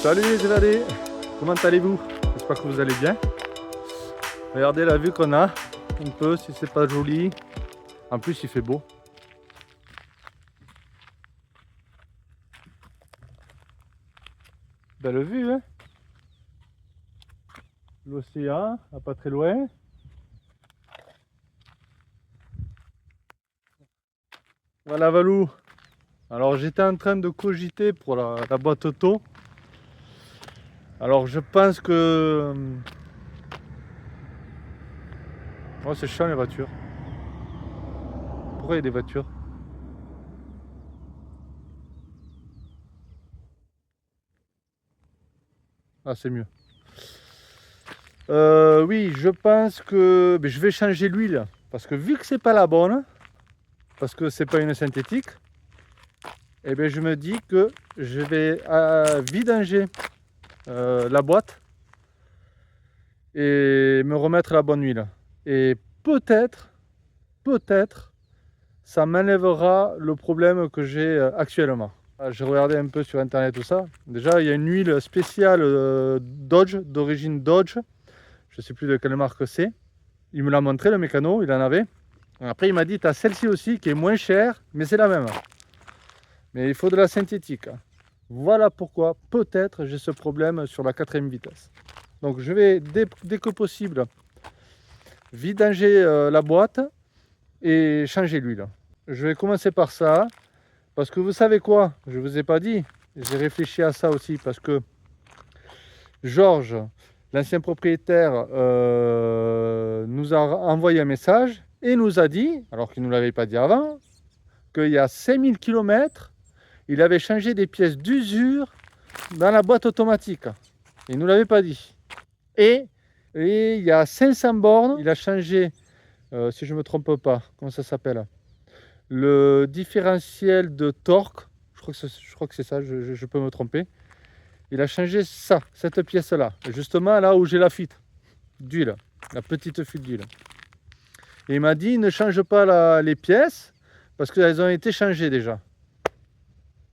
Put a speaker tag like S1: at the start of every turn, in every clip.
S1: Salut les évadés, comment allez-vous? J'espère que vous allez bien. Regardez la vue qu'on a, un peu si c'est pas joli. En plus il fait beau. Belle vue hein. L'océan, pas très loin. Voilà Valou. Alors j'étais en train de cogiter pour la boîte auto. Alors je pense que... Oh c'est chiant les voitures. Pourquoi il y a des voitures? Ah c'est mieux. Oui, je pense que je vais changer l'huile. Parce que vu que c'est pas la bonne, parce que c'est pas une synthétique, et bien je me dis que je vais vidanger la boîte et me remettre la bonne huile. Et peut-être, ça m'enlèvera le problème que j'ai actuellement. J'ai regardé un peu sur internet tout ça. Déjà, il y a une huile spéciale Dodge, d'origine Dodge. Je sais plus de quelle marque c'est. Il me l'a montré, le mécano, il en avait. Après, il m'a dit, tu as celle-ci aussi qui est moins chère, mais c'est la même. Mais il faut de la synthétique. Voilà pourquoi peut-être j'ai ce problème sur la 4ème vitesse. Donc je vais dès que possible vidanger la boîte et changer l'huile. Je vais commencer par ça parce que vous savez quoi, je vous ai pas dit, j'ai réfléchi à ça aussi parce que Georges, l'ancien propriétaire, nous a envoyé un message et nous a dit, alors qu'il ne nous l'avait pas dit avant, qu'il y a 5000 km, il avait changé des pièces d'usure dans la boîte automatique. Il ne nous l'avait pas dit. Et il y a 500 bornes, il a changé, si je ne me trompe pas, comment ça s'appelle? Le différentiel de torque, je crois que c'est ça, je peux me tromper. Il a changé ça, cette pièce-là, justement là où j'ai la fuite d'huile, la petite fuite d'huile. Et il m'a dit, ne change pas les pièces, parce qu'elles ont été changées déjà.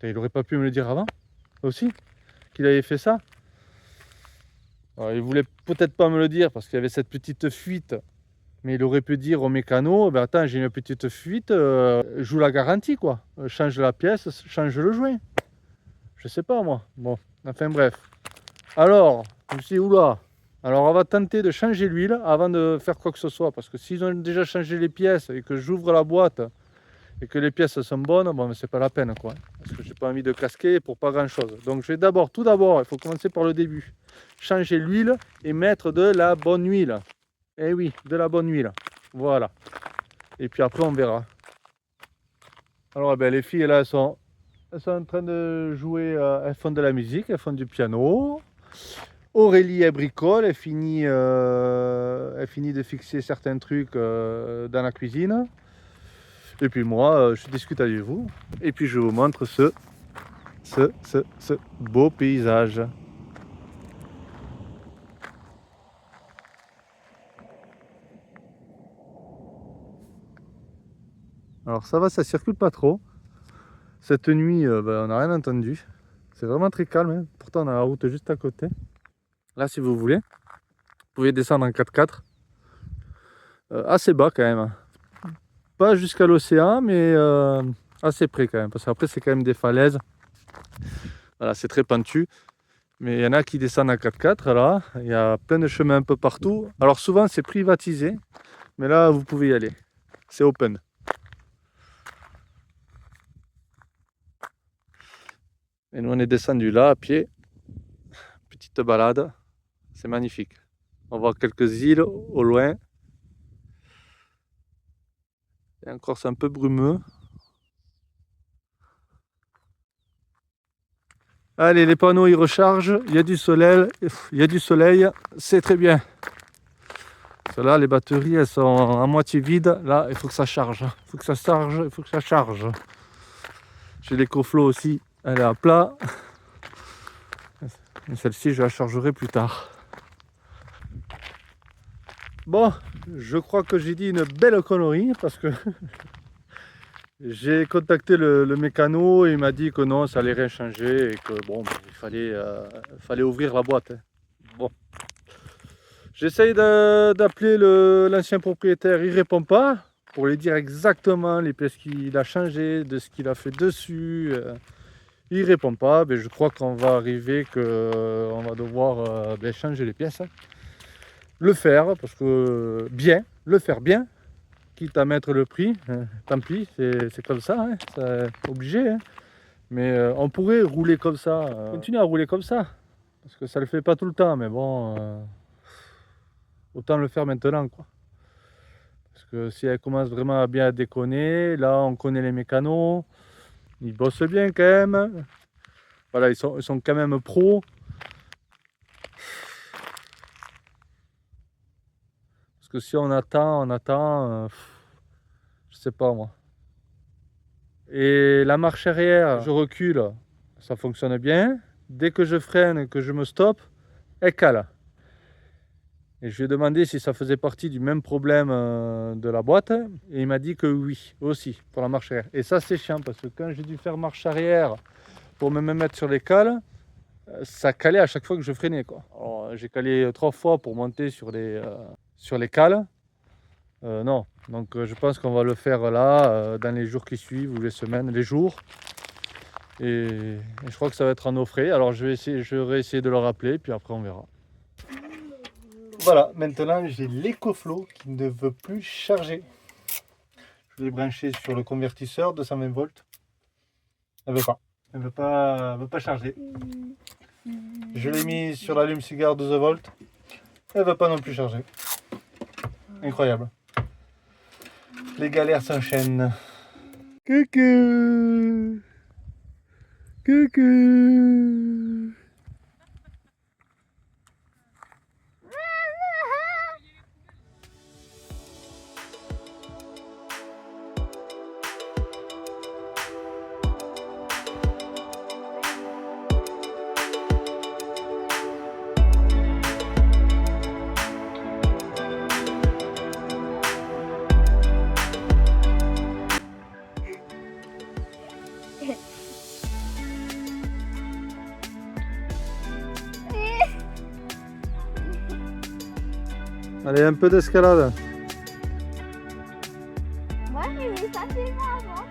S1: Il n'aurait pas pu me le dire avant, aussi, qu'il avait fait ça. Alors, il voulait peut-être pas me le dire, parce qu'il y avait cette petite fuite. Mais il aurait pu dire au mécano, ben attends, j'ai une petite fuite, joue la garantie quoi. Change la pièce, change le joint. Je sais pas moi. Bon, enfin bref. Alors, je me suis dit, oula. Alors on va tenter de changer l'huile avant de faire quoi que ce soit. Parce que s'ils ont déjà changé les pièces et que j'ouvre la boîte et que les pièces sont bonnes, bon, c'est pas la peine quoi. Parce que j'ai pas envie de casquer pour pas grand chose. Donc je vais tout d'abord, il faut commencer par le début. Changer l'huile et mettre de la bonne huile. Eh oui, de la bonne huile. Voilà. Et puis après, on verra. Alors, eh ben, les filles, là, elles sont en train de jouer. Elles font de la musique, elles font du piano. Aurélie, elle bricole. Elle finit de fixer certains trucs dans la cuisine. Et puis moi, je discute avec vous. Et puis, je vous montre ce beau paysage. Alors, ça va, ça circule pas trop. Cette nuit, on n'a rien entendu. C'est vraiment très calme. Hein. Pourtant, on a la route juste à côté. Là, si vous voulez, vous pouvez descendre en 4x4. Assez bas quand même. Pas jusqu'à l'océan, mais assez près quand même. Parce qu'après, c'est quand même des falaises. Voilà, c'est très pentu. Mais il y en a qui descendent en 4x4. Là, il y a plein de chemins un peu partout. Alors souvent, c'est privatisé. Mais là, vous pouvez y aller. C'est open. Et nous, on est descendu là à pied. Petite balade. C'est magnifique. On voit quelques îles au loin. Et encore, c'est un peu brumeux. Allez, les panneaux ils rechargent, il y a du soleil, c'est très bien. Là, les batteries elles sont à moitié vides. Là, il faut que ça charge. Il faut que ça charge, il faut que ça charge. J'ai l'écoflow aussi, elle est à plat. Et celle-ci, je la chargerai plus tard. Bon, je crois que j'ai dit une belle connerie parce que J'ai contacté le mécano et il m'a dit que non, ça allait rien changer et que bon, il fallait ouvrir la boîte. Hein. Bon. J'essaye d'appeler l'ancien propriétaire, il répond pas pour lui dire exactement les pièces qu'il a changées, de ce qu'il a fait dessus. Il répond pas, je crois qu'on va arriver on va devoir changer les pièces. Hein. Le faire, parce que le faire bien, quitte à mettre le prix, tant pis, c'est comme ça, hein, c'est obligé. Hein. Mais on pourrait rouler comme ça, continuer à rouler comme ça, parce que ça le fait pas tout le temps, mais bon, autant le faire maintenant, quoi. Parce que si elle commence vraiment à bien déconner, là on connaît les mécanos, ils bossent bien quand même. Voilà, ils sont quand même pros. Parce que si on attend, je sais pas moi. Et la marche arrière, je recule, ça fonctionne bien. Dès que je freine, que je me stoppe, elle cale. Et je lui ai demandé si ça faisait partie du même problème de la boîte. Et il m'a dit que oui, aussi, pour la marche arrière. Et ça, c'est chiant, parce que quand j'ai dû faire marche arrière pour me mettre sur les cales, ça calait à chaque fois que je freinais, quoi. Alors, j'ai calé 3 fois pour monter sur les cales. Non, donc je pense qu'on va le faire là, dans les jours qui suivent, ou les semaines, les jours. Et je crois que ça va être à nos frais. Alors je vais essayer de le rappeler, puis après on verra. Voilà, maintenant j'ai l'EcoFlow qui ne veut plus charger. Je l'ai branché sur le convertisseur 220 volts. Elle veut pas. Elle veut pas charger. Je l'ai mis sur l'allume-cigare 12 volts. Elle veut pas non plus charger. Incroyable. Les galères s'enchaînent. Coucou. Coucou. Allez, un peu d'escalade.
S2: Ouais, mais ça c'est marrant.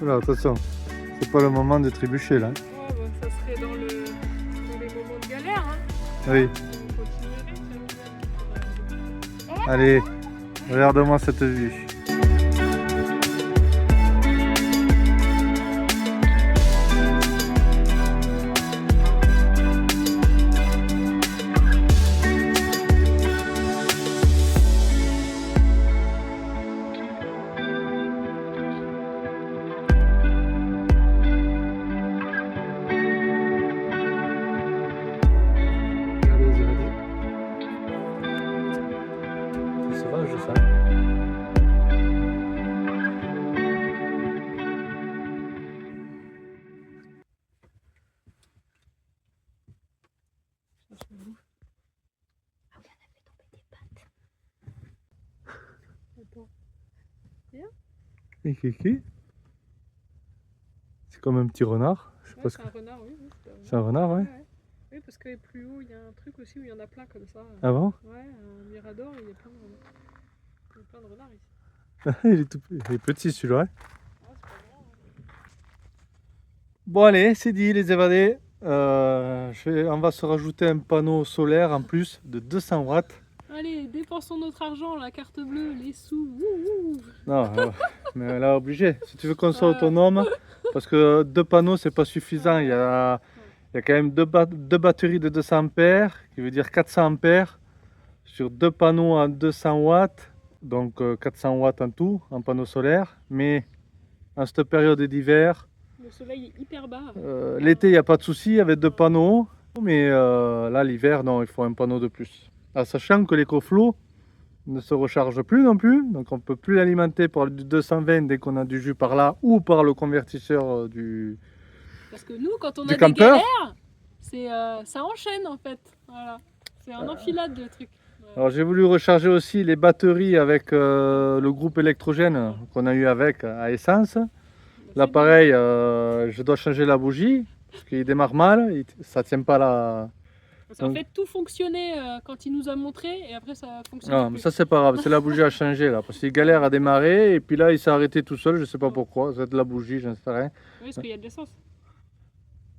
S1: Oula, attention, c'est pas le moment de trébucher là.
S3: Oh, bah, ça serait dans les moments de galère. Hein.
S1: Oui.
S3: On continuerait.
S1: Allez, regarde-moi cette vue. C'est sauvage ça.
S3: Attends.
S1: Et Kiki. C'est comme un petit renard. Je sais
S3: Ouais,
S1: pas ce
S3: c'est
S1: que...
S3: un renard, oui.
S1: C'est un renard, ouais.
S3: Oui, parce que plus haut, il y a un truc aussi où il y en a plein comme ça.
S1: Ah bon?
S3: Ouais, un mirador, il y a plein de renards. Il y a plein de renards ici.
S1: Il est petit celui-là. Hein.
S3: Ah, c'est pas grand. Hein.
S1: Bon allez, c'est dit les évadés. On va se rajouter un panneau solaire en plus de 200 watts.
S3: Allez, dépensons notre argent, la carte bleue, les sous. Wouh, wouh.
S1: Non, mais là obligé. Si tu veux qu'on soit autonome, parce que 2 panneaux c'est pas suffisant. Il y a quand même deux batteries de 200 ampères, qui veut dire 400 ampères sur 2 panneaux à 200 watts, donc 400 watts en tout en panneau solaire. Mais en cette période d'hiver,
S3: Le soleil est hyper bas.
S1: l'été il n'y a pas de souci avec 2 panneaux, mais là l'hiver non, il faut un panneau de plus. Ah, sachant que l'EcoFlow ne se recharge plus non plus, donc on ne peut plus l'alimenter par du 220 dès qu'on a du jus par là ou par le convertisseur du
S3: Parce que nous, quand on
S1: du
S3: a des
S1: campeur.
S3: galères, ça enchaîne en fait. Voilà. C'est un enfilade de trucs. Ouais.
S1: Alors j'ai voulu recharger aussi les batteries avec le groupe électrogène qu'on a eu avec à essence. Là pareil, je dois changer la bougie parce qu'il démarre mal, ça tient pas la...
S3: Parce qu'en fait, tout fonctionnait quand il nous a montré et après ça fonctionne.
S1: Non, mais ça c'est pas grave, c'est la bougie à changer là, parce qu'il galère à démarrer et puis là il s'est arrêté tout seul, je sais pas pourquoi, c'est de la bougie, j'en sais rien.
S3: Oui, parce qu'il y a de l'essence.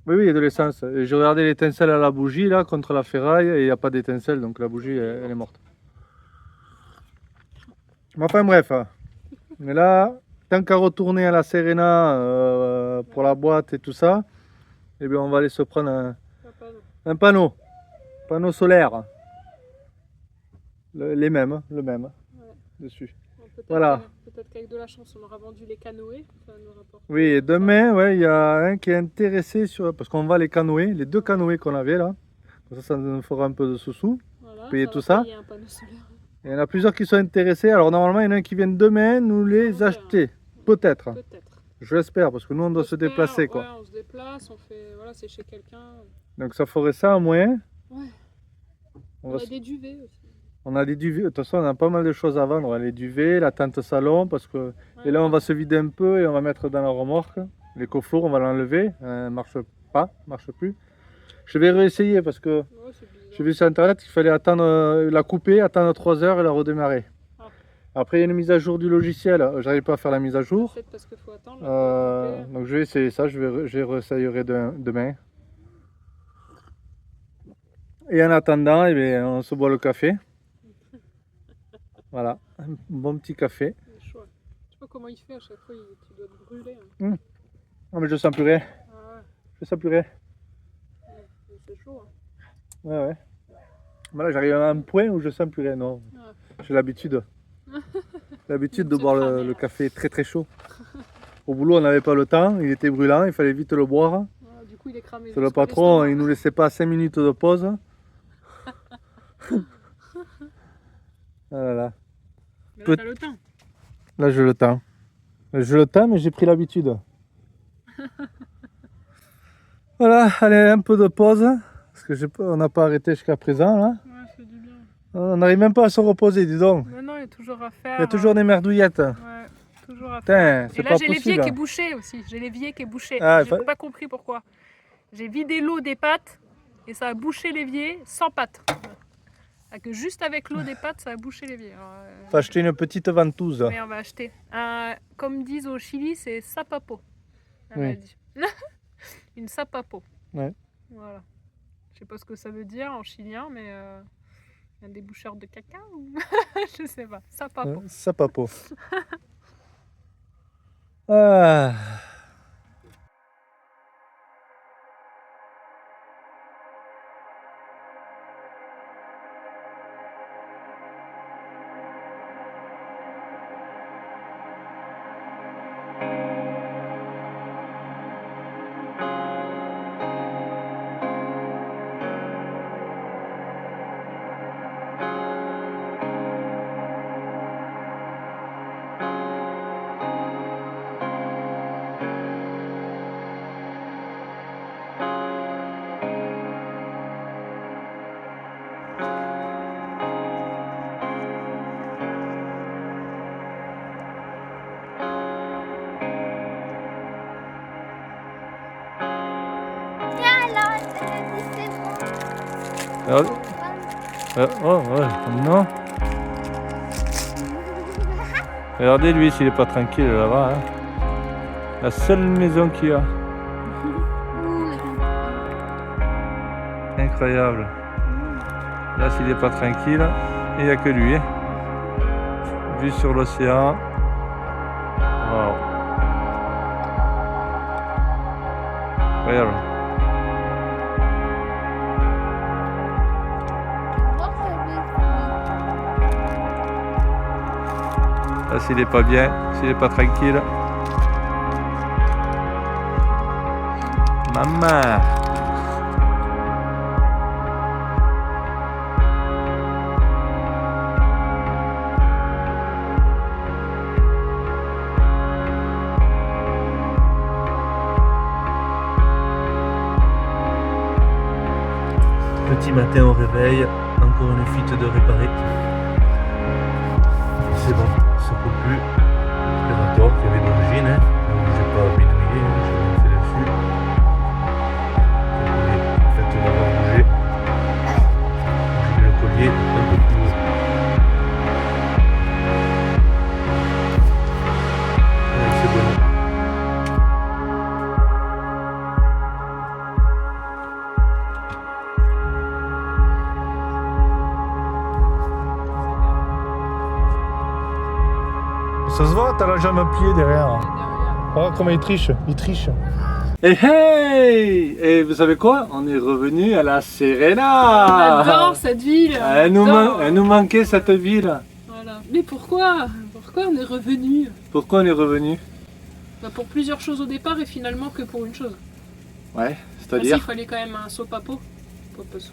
S1: Oui, oui, il y a de l'essence. Et j'ai regardé l'étincelle à la bougie là contre la ferraille et il n'y a pas d'étincelle, donc la bougie elle est morte. Mais enfin bref, mais là, tant qu'à retourner à la Serena pour la boîte et tout ça, eh bien on va aller se prendre un panneau solaire. Le même, dessus. Voilà.
S3: Peut-être qu'avec de la chance, on aura vendu les canoës. Ça nous rapporte.
S1: Oui, et demain, ouais, il y a un qui est intéressé sur... Parce qu'on va les canoës, les 2 canoës qu'on avait là. Comme ça nous fera un peu de sous-sous.
S3: Voilà,
S1: payer
S3: ça
S1: tout
S3: va
S1: ça.
S3: payer un panneau solaire.
S1: Il y en a plusieurs qui sont intéressés. Alors normalement, il y en a un qui vient demain nous les acheter. Peut-être.
S3: Peut-être.
S1: Je l'espère, parce que nous on doit se déplacer quoi.
S3: Ouais, on se déplace, on fait... Voilà, c'est chez quelqu'un.
S1: Donc ça ferait ça en moins.
S3: Ouais.
S1: On
S3: a
S1: va
S3: des duvets aussi.
S1: On a des duvets, de toute façon on a pas mal de choses à vendre, on a les duvets, la tente salon, parce que...
S3: Ouais,
S1: Et là on va se vider un peu et on va mettre dans la remorque. Les coffres on va l'enlever, marche plus. Je vais réessayer parce que
S3: Ouais, c'est bizarre.
S1: j'ai vu sur internet qu'il fallait attendre, la couper, attendre 3 heures et la redémarrer.
S3: Ah.
S1: Après il y a une mise à jour du logiciel, j'arrive pas à faire la mise à jour.
S3: Peut-être parce qu'il faut attendre. Là,
S1: Donc je vais essayer ça, je réessayerai demain. Et en attendant, eh bien, on se boit le café. Voilà, un bon petit café.
S3: je sais pas comment il fait à chaque fois, tu dois te brûler. Hein.
S1: Non mais je sens plus rien.
S3: Ah ouais.
S1: Je sens plus rien.
S3: C'est chaud. Hein.
S1: Ouais. Voilà, j'arrive à un point où je sens plus rien. Non, j'ai l'habitude. L'habitude de boire le café très très chaud. Au boulot, on n'avait pas le temps, il était brûlant, il fallait vite le boire.
S3: Ouais, du coup, il est cramé.
S1: C'est le patron, il nous laissait pas 5 minutes de pause. Ah là là.
S3: Mais là, t'as le temps.
S1: Là, j'ai le temps. J'ai le temps, mais j'ai pris l'habitude. Voilà, allez, un peu de pause. Parce qu'on n'a pas arrêté jusqu'à présent. Là.
S3: Ouais, c'est du bien.
S1: On n'arrive même pas à se reposer, dis donc.
S3: Mais non, il y a toujours à faire.
S1: Il y a toujours des merdouillettes.
S3: Ouais, toujours à faire.
S1: C'est
S3: Et
S1: pas
S3: là, j'ai l'évier
S1: possible.
S3: qui est bouché aussi. J'ai l'évier qui est bouché.
S1: Ah,
S3: j'ai pas compris pourquoi. J'ai vidé l'eau des pâtes et ça a bouché l'évier sans pâtes. Que juste avec l'eau des pâtes, ça a bouché l'évier.
S1: Faut acheter une petite ventouse.
S3: Oui, on va acheter. Comme disent au Chili, c'est sapapo. Elle m'a dit. Une sapapo.
S1: Ouais.
S3: Voilà. Je sais pas ce que ça veut dire en chilien, mais un déboucheur de caca ou je sais pas. Sapapo.
S1: Sapapo. Ah. Non. Regardez lui s'il est pas tranquille là-bas. Hein. La seule maison qu'il y a. Incroyable. Là s'il est pas tranquille, il n'y a que lui. Vue sur l'océan. Wow. Incroyable. Là, s'il est pas bien, s'il est pas tranquille. Maman. Petit matin au réveil,
S4: Encore une fuite de réparer. C'est bon, ça coule plus. L'aspirateur qu'il y avait d'origine, hein. Donc j'ai pas bidouillé, j'ai rien fait dessus. En fait, on va bouger. J'ai mis le collier un peu plus haut. Ouais, c'est bon.
S1: Ça se voit, t'as la jambe pliée derrière. Oh, comment il triche, il triche.
S5: Hey hey! Et vous savez quoi? On est revenu à la Serena!
S3: On adore cette ville.
S5: Elle nous manquait cette ville.
S3: Voilà. Mais pourquoi? Pourquoi on est revenu?
S5: Pourquoi on est revenu?
S3: Bah pour plusieurs choses au départ et finalement que pour une chose.
S5: Ouais,
S3: Il
S5: c'est-à-dire?
S3: fallait quand même un sopapo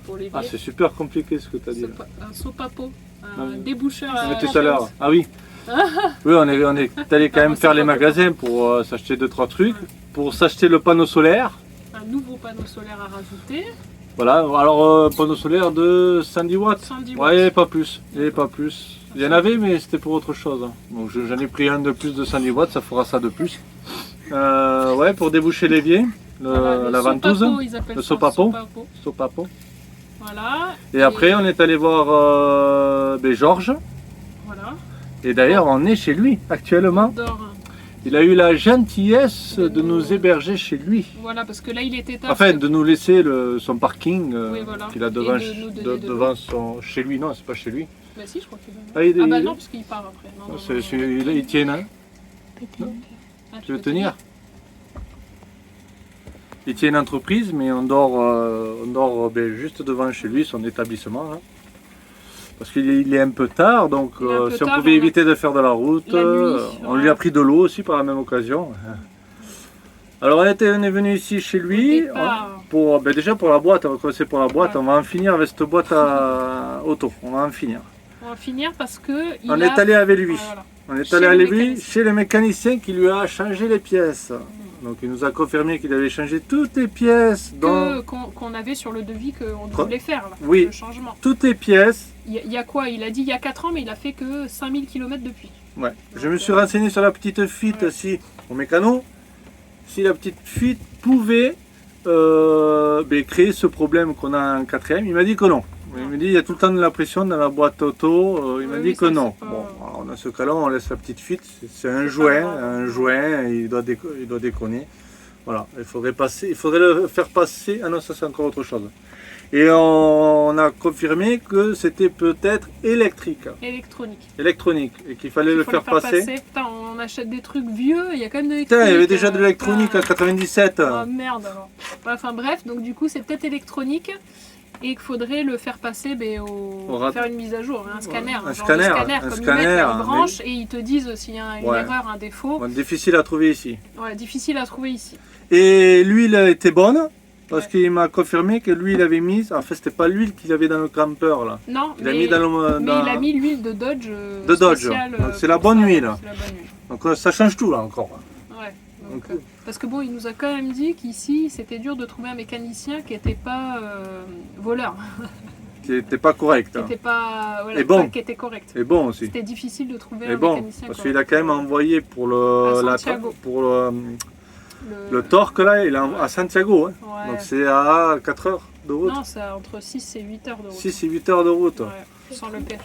S3: pour les
S5: Ah,
S3: vies.
S5: c'est super compliqué ce que tu as dit là.
S3: Un sopapo,
S5: Non,
S3: un
S5: mais-
S3: déboucheur
S5: Mais
S3: à
S5: tout à l'heure. Ah oui. Oui, on est allé quand même faire les magasins pour s'acheter 2-3 trucs, pour s'acheter le panneau solaire.
S3: un nouveau panneau solaire à rajouter.
S5: Voilà, alors panneau solaire de 110 watts.
S3: 110 watts.
S5: Ouais, pas plus. Et pas plus. Il y en avait, mais c'était pour autre chose. Hein. Donc j'en ai pris un de plus de 110 watts, ça fera ça de plus. Ouais, pour déboucher l'évier,
S3: Voilà, le
S5: la ventouse,
S3: sopapo, ils appellent
S5: le
S3: ça
S5: sopapo. sopapo.
S3: Voilà.
S5: Et après, on est allé voir Georges.
S3: Voilà.
S5: Et d'ailleurs, on est chez lui actuellement.
S3: On dort.
S5: Il a eu la gentillesse de nous héberger chez lui.
S3: Voilà, parce que là il était tard.
S5: Enfin, de nous laisser son parking
S3: Oui, voilà.
S5: qu'il a
S3: Et
S5: devant,
S3: de nous donner de
S5: devant son, chez lui. Non, c'est pas chez lui.
S3: Bah si, je crois qu'il
S5: Ah, il-
S3: Ah bah
S5: il-
S3: non, parce qu'il part après. Non, non,
S5: C'est-
S3: non, non.
S5: il tient, hein.
S3: Ah,
S5: Tu veux
S3: peux
S5: tenir? Il tient une entreprise, mais on dort juste devant chez lui, son établissement. Hein. Parce qu'il est un peu tard, donc
S3: Il est un peu
S5: si on
S3: tard,
S5: pouvait
S3: on a-
S5: éviter de faire de la route,
S3: La nuit,
S5: on lui a pris de l'eau aussi par la même occasion. Alors on est venu ici chez lui,
S3: départ.
S5: déjà pour la boîte, on va commencer pour la boîte,
S3: Ouais.
S5: on va en finir avec cette boîte à auto, on va en finir.
S3: On va finir parce que il
S5: On
S3: a...
S5: est allé avec lui.
S3: Voilà.
S5: On est
S3: Chez
S5: allé
S3: le
S5: avec lui
S3: mécanicien.
S5: chez le mécanicien qui lui a changé les pièces. Donc il nous a confirmé qu'il avait changé toutes les pièces,
S3: Qu'on avait sur le devis qu'on
S5: Quoi
S3: voulait faire, là,
S5: Oui.
S3: le changement.
S5: toutes les pièces.
S3: Il y a quoi? Il a dit il y a 4 ans, mais il a fait que 5000 km depuis.
S5: Ouais. Je me suis renseigné sur la petite fuite
S3: Ouais.
S5: si au mécano, si la petite fuite pouvait créer ce problème qu'on a en 4ème. Il m'a dit que non. Il m'a dit il y a tout le temps de la pression dans la boîte auto. Il m'a
S3: Oui,
S5: dit
S3: oui,
S5: que
S3: ça,
S5: non.
S3: c'est pas-
S5: Bon, alors, dans ce cas-là, on laisse la petite fuite. C'est un
S3: pas
S5: joint,
S3: grave.
S5: il doit déconner. Voilà, il faudrait le faire passer. Ah non, ça c'est encore autre chose. Et on a confirmé que c'était peut-être électronique, et qu'il fallait le
S3: Il faut
S5: faire passer.
S3: Putain, on achète des trucs vieux, il y a quand même de l'électronique.
S5: Putain, il y avait déjà de
S3: euh,
S5: l'électronique en
S3: putain.
S5: 97.
S3: Ah merde alors. Enfin bref, donc du coup c'est peut-être électronique et qu'il faudrait le faire passer faire une mise à jour, un scanner.
S5: Un
S3: genre
S5: scanner,
S3: de
S5: un
S3: comme ils mettent,
S5: scanner,
S3: là, ils branchent et ils te disent s'il y a une
S5: Ouais.
S3: erreur, un défaut.
S5: Bon, difficile à trouver ici.
S3: Ouais, difficile à trouver ici.
S5: Et l'huile était bonne, parce
S3: Ouais.
S5: qu'il m'a confirmé que lui il avait mis. En fait, c'était pas l'huile qu'il avait dans le camper là.
S3: Non,
S5: Il a mis dans le.
S3: mais
S5: dans-
S3: il a mis l'huile de Dodge.
S5: De Dodge.
S3: spéciale,
S5: Donc, c'est la
S3: pour
S5: bonne
S3: ça,
S5: huile.
S3: c'est la bonne huile.
S5: Donc ça change tout là encore.
S3: Ouais.
S5: Donc,
S3: Parce que bon, il nous a quand même dit qu'ici c'était dur de trouver un mécanicien qui n'était pas voleur,
S5: qui n'était pas correct.
S3: qui
S5: hein.
S3: était pas, voilà,
S5: Et bon.
S3: qui était correct.
S5: Et bon aussi.
S3: C'était difficile de trouver
S5: Et
S3: un
S5: bon,
S3: mécanicien
S5: parce
S3: correct.
S5: qu'il a quand même envoyé pour le,
S3: À Santiago.
S5: pour le torque là, il est à Santiago. Hein.
S3: Ouais.
S5: Donc c'est à 4 heures de route.
S3: Non, c'est entre 6 et 8 heures de route.
S5: 6 et 8 heures de route.
S3: Ouais, sans le pêche.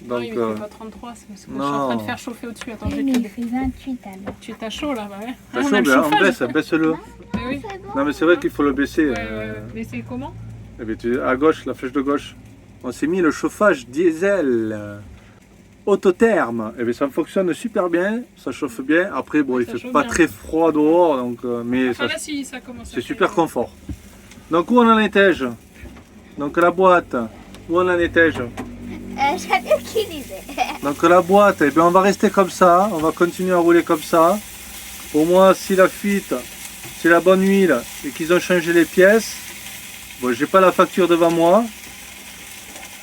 S5: Donc,
S3: non, il fait pas 33, c'est parce que je suis
S5: non.
S3: en train de faire chauffer au-dessus. Attends, je vais
S2: Mais
S3: te
S2: il fait 28 alors.
S3: Tu t'as chaud là, bah ouais.
S5: t'as
S3: On
S5: chaud,
S3: a le
S5: ben, on
S3: chauffage.
S5: baisse-le.
S3: Mais oui.
S2: C'est bon.
S5: Non mais c'est vrai qu'il faut le baisser.
S3: Ouais, ouais. Mais c'est comment?
S5: Eh bien, à gauche, la flèche de gauche. On s'est mis le chauffage diesel autotherme. Et bien, ça fonctionne super bien, ça chauffe bien. Après, bon,
S3: Ouais,
S5: il
S3: ça
S5: fait
S3: chauffe
S5: pas
S3: bien.
S5: très froid dehors, donc, mais
S3: Enfin
S5: ça,
S3: là, si ça commence à
S5: c'est
S3: faire-
S5: super confort. Donc, où on en était-je? Donc, la boîte, où on en était-je?
S2: J'avais aucune idée.
S5: Donc, la boîte, eh bien, on va rester comme ça, on va continuer à rouler comme ça. Au moins, si la fuite, c'est la bonne huile et qu'ils ont changé les pièces, bon, j'ai pas la facture devant moi.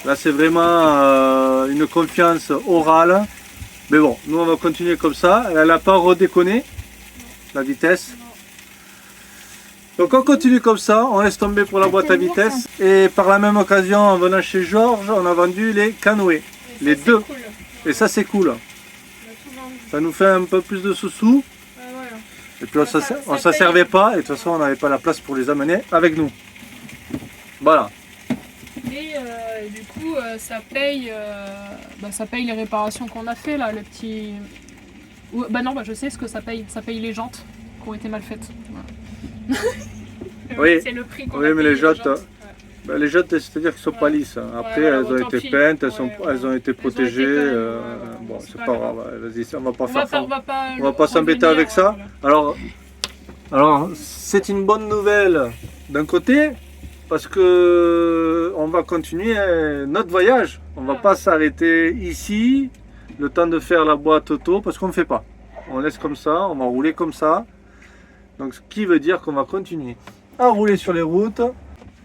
S5: Là, c'est vraiment une confiance orale. Mais bon, nous, on va continuer comme ça. Elle n'a pas redéconné la vitesse. Donc on continue comme ça, on laisse tomber pour la boîte à vitesse. Et par la même occasion, en venant chez Georges, on a vendu les canoës. Les deux.
S3: Cool.
S5: Et ça c'est cool.
S3: On a tout vendu.
S5: Ça nous fait un peu plus de sous-sous.
S3: Ouais, voilà.
S5: Et puis on
S3: Ça
S5: s'en
S3: paye.
S5: servait pas. Et de toute façon, on n'avait pas la place pour les amener avec nous. Voilà.
S3: Et du coup, ça paye les réparations qu'on a fait là, le petit. Bah non, je sais ce que ça paye. Ça paye les jantes qui ont été mal faites. Voilà.
S5: Oui.
S3: C'est le prix qu'on
S5: Oui,
S3: a
S5: mais
S3: payé,
S5: les jantes,
S3: Ouais.
S5: Bah, les jantes, c'est-à-dire qu'elles sont pas
S3: Ouais.
S5: lisses. Après,
S3: voilà,
S5: elles ont
S3: tant
S5: été
S3: pis.
S5: peintes,
S3: Ouais,
S5: elles ont été
S3: été
S5: protégées.
S3: quand même,
S5: Bon,
S3: c'est
S5: c'est
S3: pas
S5: pas
S3: grave.
S5: grave. Vas-y, on va pas
S3: On
S5: faire ça.
S3: va
S5: On va pas s'embêter
S3: revenir,
S5: avec ça.
S3: voilà.
S5: Alors c'est une bonne nouvelle d'un côté, parce que on va continuer notre voyage. On va
S3: Ah.
S5: pas s'arrêter ici, le temps de faire la boîte auto, parce qu'on ne fait pas. On laisse comme ça, on va rouler comme ça. Donc ce qui veut dire qu'on va continuer à rouler sur les routes.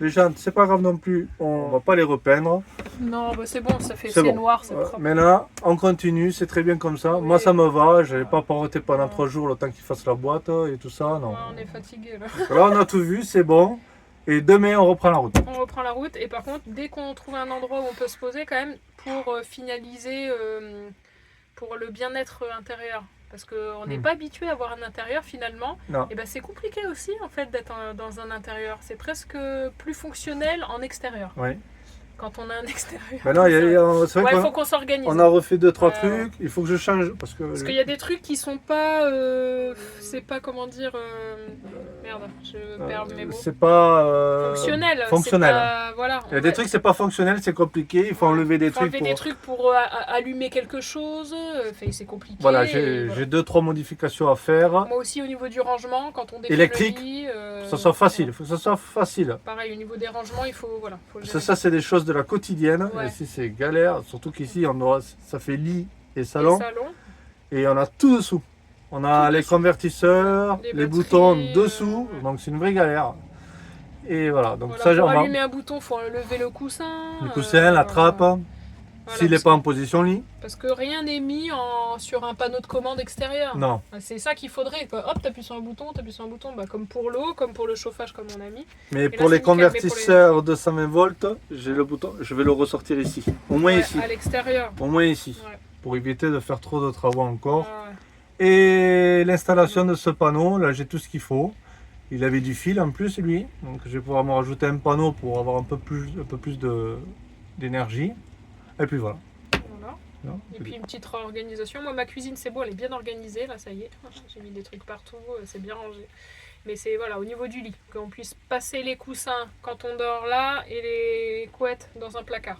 S5: Les jantes, c'est pas grave non plus, on va pas les repeindre.
S3: Non, c'est bon, ça fait
S5: C'est
S3: c'est
S5: bon.
S3: noir, c'est propre.
S5: Mais là, on continue, c'est très bien comme ça.
S3: Oui.
S5: Moi, ça me va. Je n'allais pas porter pendant 3 jours le temps qu'ils fassent la boîte et tout ça. Non.
S3: Ouais, on est fatigué là.
S5: Là, on a tout vu, c'est bon. Et demain, on reprend la route.
S3: On reprend la route et par contre, dès qu'on trouve un endroit où on peut se poser quand même pour finaliser pour le bien-être intérieur. Parce qu'on n'est pas habitué à avoir un intérieur finalement.
S5: Non.
S3: Et ben c'est compliqué aussi en fait d'être dans un intérieur. C'est presque plus fonctionnel en extérieur.
S5: Oui.
S3: Quand on a un extérieur.
S5: Maintenant, c'est vrai
S3: Il
S5: qu'on
S3: faut qu'on s'organise.
S5: on a refait 2-3
S3: Ouais.
S5: trucs. Il faut que je change. Parce
S3: Qu'il y a des trucs qui sont pas. C'est pas comment dire. Merde, je perds mes mots.
S5: c'est pas
S3: Fonctionnel.
S5: fonctionnel.
S3: c'est pas- voilà.
S5: Il y a des trucs, c'est pas fonctionnel, c'est compliqué. Il faut enlever des
S3: Faut
S5: trucs.
S3: enlever
S5: Pour...
S3: des trucs pour allumer quelque chose. C'est compliqué.
S5: Voilà,
S3: et
S5: j'ai 2-3 modifications à faire.
S3: Moi aussi, au niveau du rangement, quand on défait
S5: Électrique,
S3: le lit,
S5: Ça soit facile. Il faut que ça soit facile.
S3: Pareil, au niveau des rangements, il faut voilà. Faut
S5: Parce
S3: gérer.
S5: que ça, c'est des choses de la quotidienne.
S3: Ouais.
S5: Ici, c'est galère. Surtout qu'ici, ça fait lit et
S3: Les
S5: salon.
S3: salons.
S5: Et on a tout dessous. On a
S3: Tout
S5: les
S3: dessous.
S5: convertisseurs,
S3: Les
S5: les
S3: batteries,
S5: boutons dessous.
S3: ouais.
S5: Donc c'est une vraie galère. Et voilà. Donc
S3: Voilà,
S5: ça,
S3: pour
S5: on va...
S3: allumer un bouton, il faut enlever le coussin.
S5: Le coussin, la trappe.
S3: Voilà,
S5: S'il n'est
S3: parce
S5: pas en position lit.
S3: Parce que rien n'est mis sur un panneau de commande extérieur.
S5: Non.
S3: C'est ça qu'il faudrait. Quoi. Hop, t'appuies sur un bouton, bah, comme pour l'eau, comme pour le chauffage, comme on a mis.
S5: Mais
S3: là,
S5: pour
S3: c'est
S5: les
S3: nickel,
S5: convertisseurs de 120 volts, j'ai le bouton. Je vais le ressortir ici. Au moins
S3: Ouais,
S5: ici.
S3: à l'extérieur.
S5: Au moins ici.
S3: Ouais.
S5: Pour éviter de faire trop de travaux encore.
S3: Ouais.
S5: Et l'installation de ce panneau, là j'ai tout ce qu'il faut. Il avait du fil en plus lui, donc je vais pouvoir me rajouter un panneau pour avoir un peu plus d'énergie. Et puis voilà.
S3: Voilà.
S5: Non,
S3: Et puis une petite réorganisation. Moi, ma cuisine, c'est beau, elle est bien organisée. Là, ça y est. J'ai mis des trucs partout, c'est bien rangé. Mais c'est voilà, au niveau du lit, qu'on puisse passer les coussins quand on dort là et les couettes dans un placard.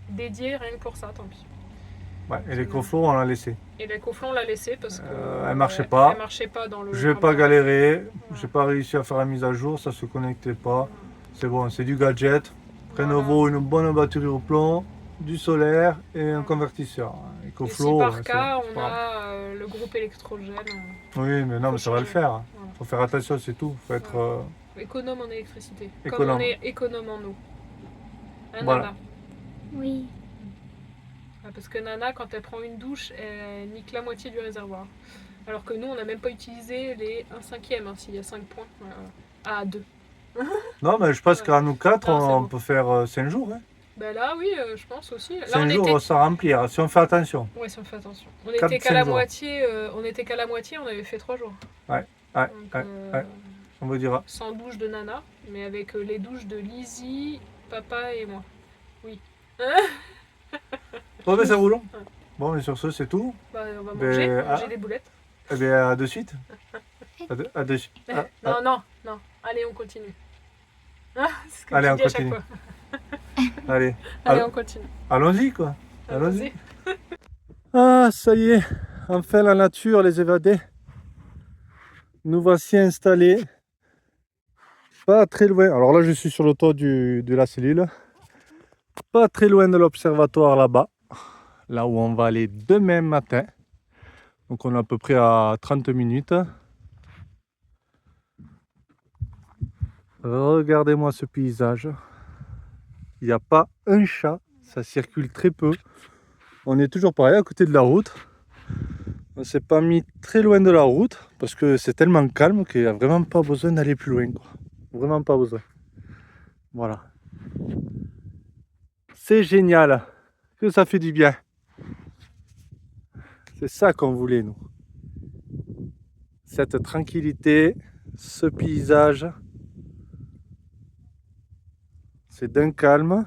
S3: Dédié rien que pour ça, tant pis.
S5: Ouais, et les cofflots on l'a laissé.
S3: Et les cofflons, on l'a laissé parce que
S5: Elle marchait pas.
S3: Elle marchait pas dans le.
S5: Je vais pas galérer, j'ai pas réussi à faire la mise à jour, ça se connectait pas. C'est bon, c'est du gadget. Prénovo, une bonne batterie au plomb, du solaire et un convertisseur. Les
S3: Et si
S5: cofflots.
S3: par
S5: c'est
S3: cas,
S5: bon,
S3: on
S5: c'est pas grave.
S3: a le groupe électrogène.
S5: Oui, mais non, mais ça va le faire.
S3: Voilà.
S5: Faut faire attention, c'est tout. Faut être.
S3: Économe en électricité. Comme
S5: Économe.
S3: on est économe en eau. Hein,
S5: Voilà.
S3: Nana
S2: Oui.
S3: Parce que Nana, quand elle prend une douche, elle nique la moitié du réservoir. Alors que nous, on n'a même pas utilisé les 1/5, hein, s'il y a 5 points. Ah, 2.
S5: Non, mais je pense qu'à nous 4,
S3: Non, c'est
S5: on
S3: bon.
S5: peut faire 5 jours. Hein.
S3: Ben là, oui, je pense aussi. Là,
S5: 5
S3: on
S5: jours,
S3: était.
S5: ça remplir, si on fait attention.
S3: Ouais, si on fait attention. On
S5: 4,
S3: était qu'à
S5: 5
S3: la
S5: jours.
S3: moitié. On était qu'à la moitié. On avait fait 3 jours.
S5: Ouais,
S3: Donc,
S5: ouais. On vous dira.
S3: sans douche de Nana, mais avec les douches de Lizzie, papa et moi. Oui.
S5: Bon, ben ça roule.
S3: Ouais.
S5: Bon, et sur ce, c'est tout.
S3: Bah, on va
S5: Ben,
S3: manger des boulettes.
S5: Eh bien, à de suite. À de suite.
S3: Non. Allez, on continue. C'est ce que
S5: Allez,
S3: tu
S5: on
S3: dis à chaque
S5: continue.
S3: fois.
S5: Allez,
S3: Allez,
S5: Allô.
S3: on continue.
S5: allons-y, quoi. Allons-y.
S3: Allons-y.
S1: Ah, ça y est, enfin la nature, les évadés. Nous voici installés. Pas très loin. Alors là, je suis sur le toit de la cellule. Pas très loin de l'observatoire là-bas. Là où on va aller demain matin. Donc on est à peu près à 30 minutes. Regardez-moi ce paysage. Il n'y a pas un chat. Ça circule très peu. On est toujours pareil à côté de la route. On s'est pas mis très loin de la route parce que c'est tellement calme qu'il n'y a vraiment pas besoin d'aller plus loin, quoi. Vraiment pas besoin. Voilà. C'est génial. Que ça fait du bien. C'est ça qu'on voulait, nous. Cette tranquillité, ce paysage. C'est d'un calme.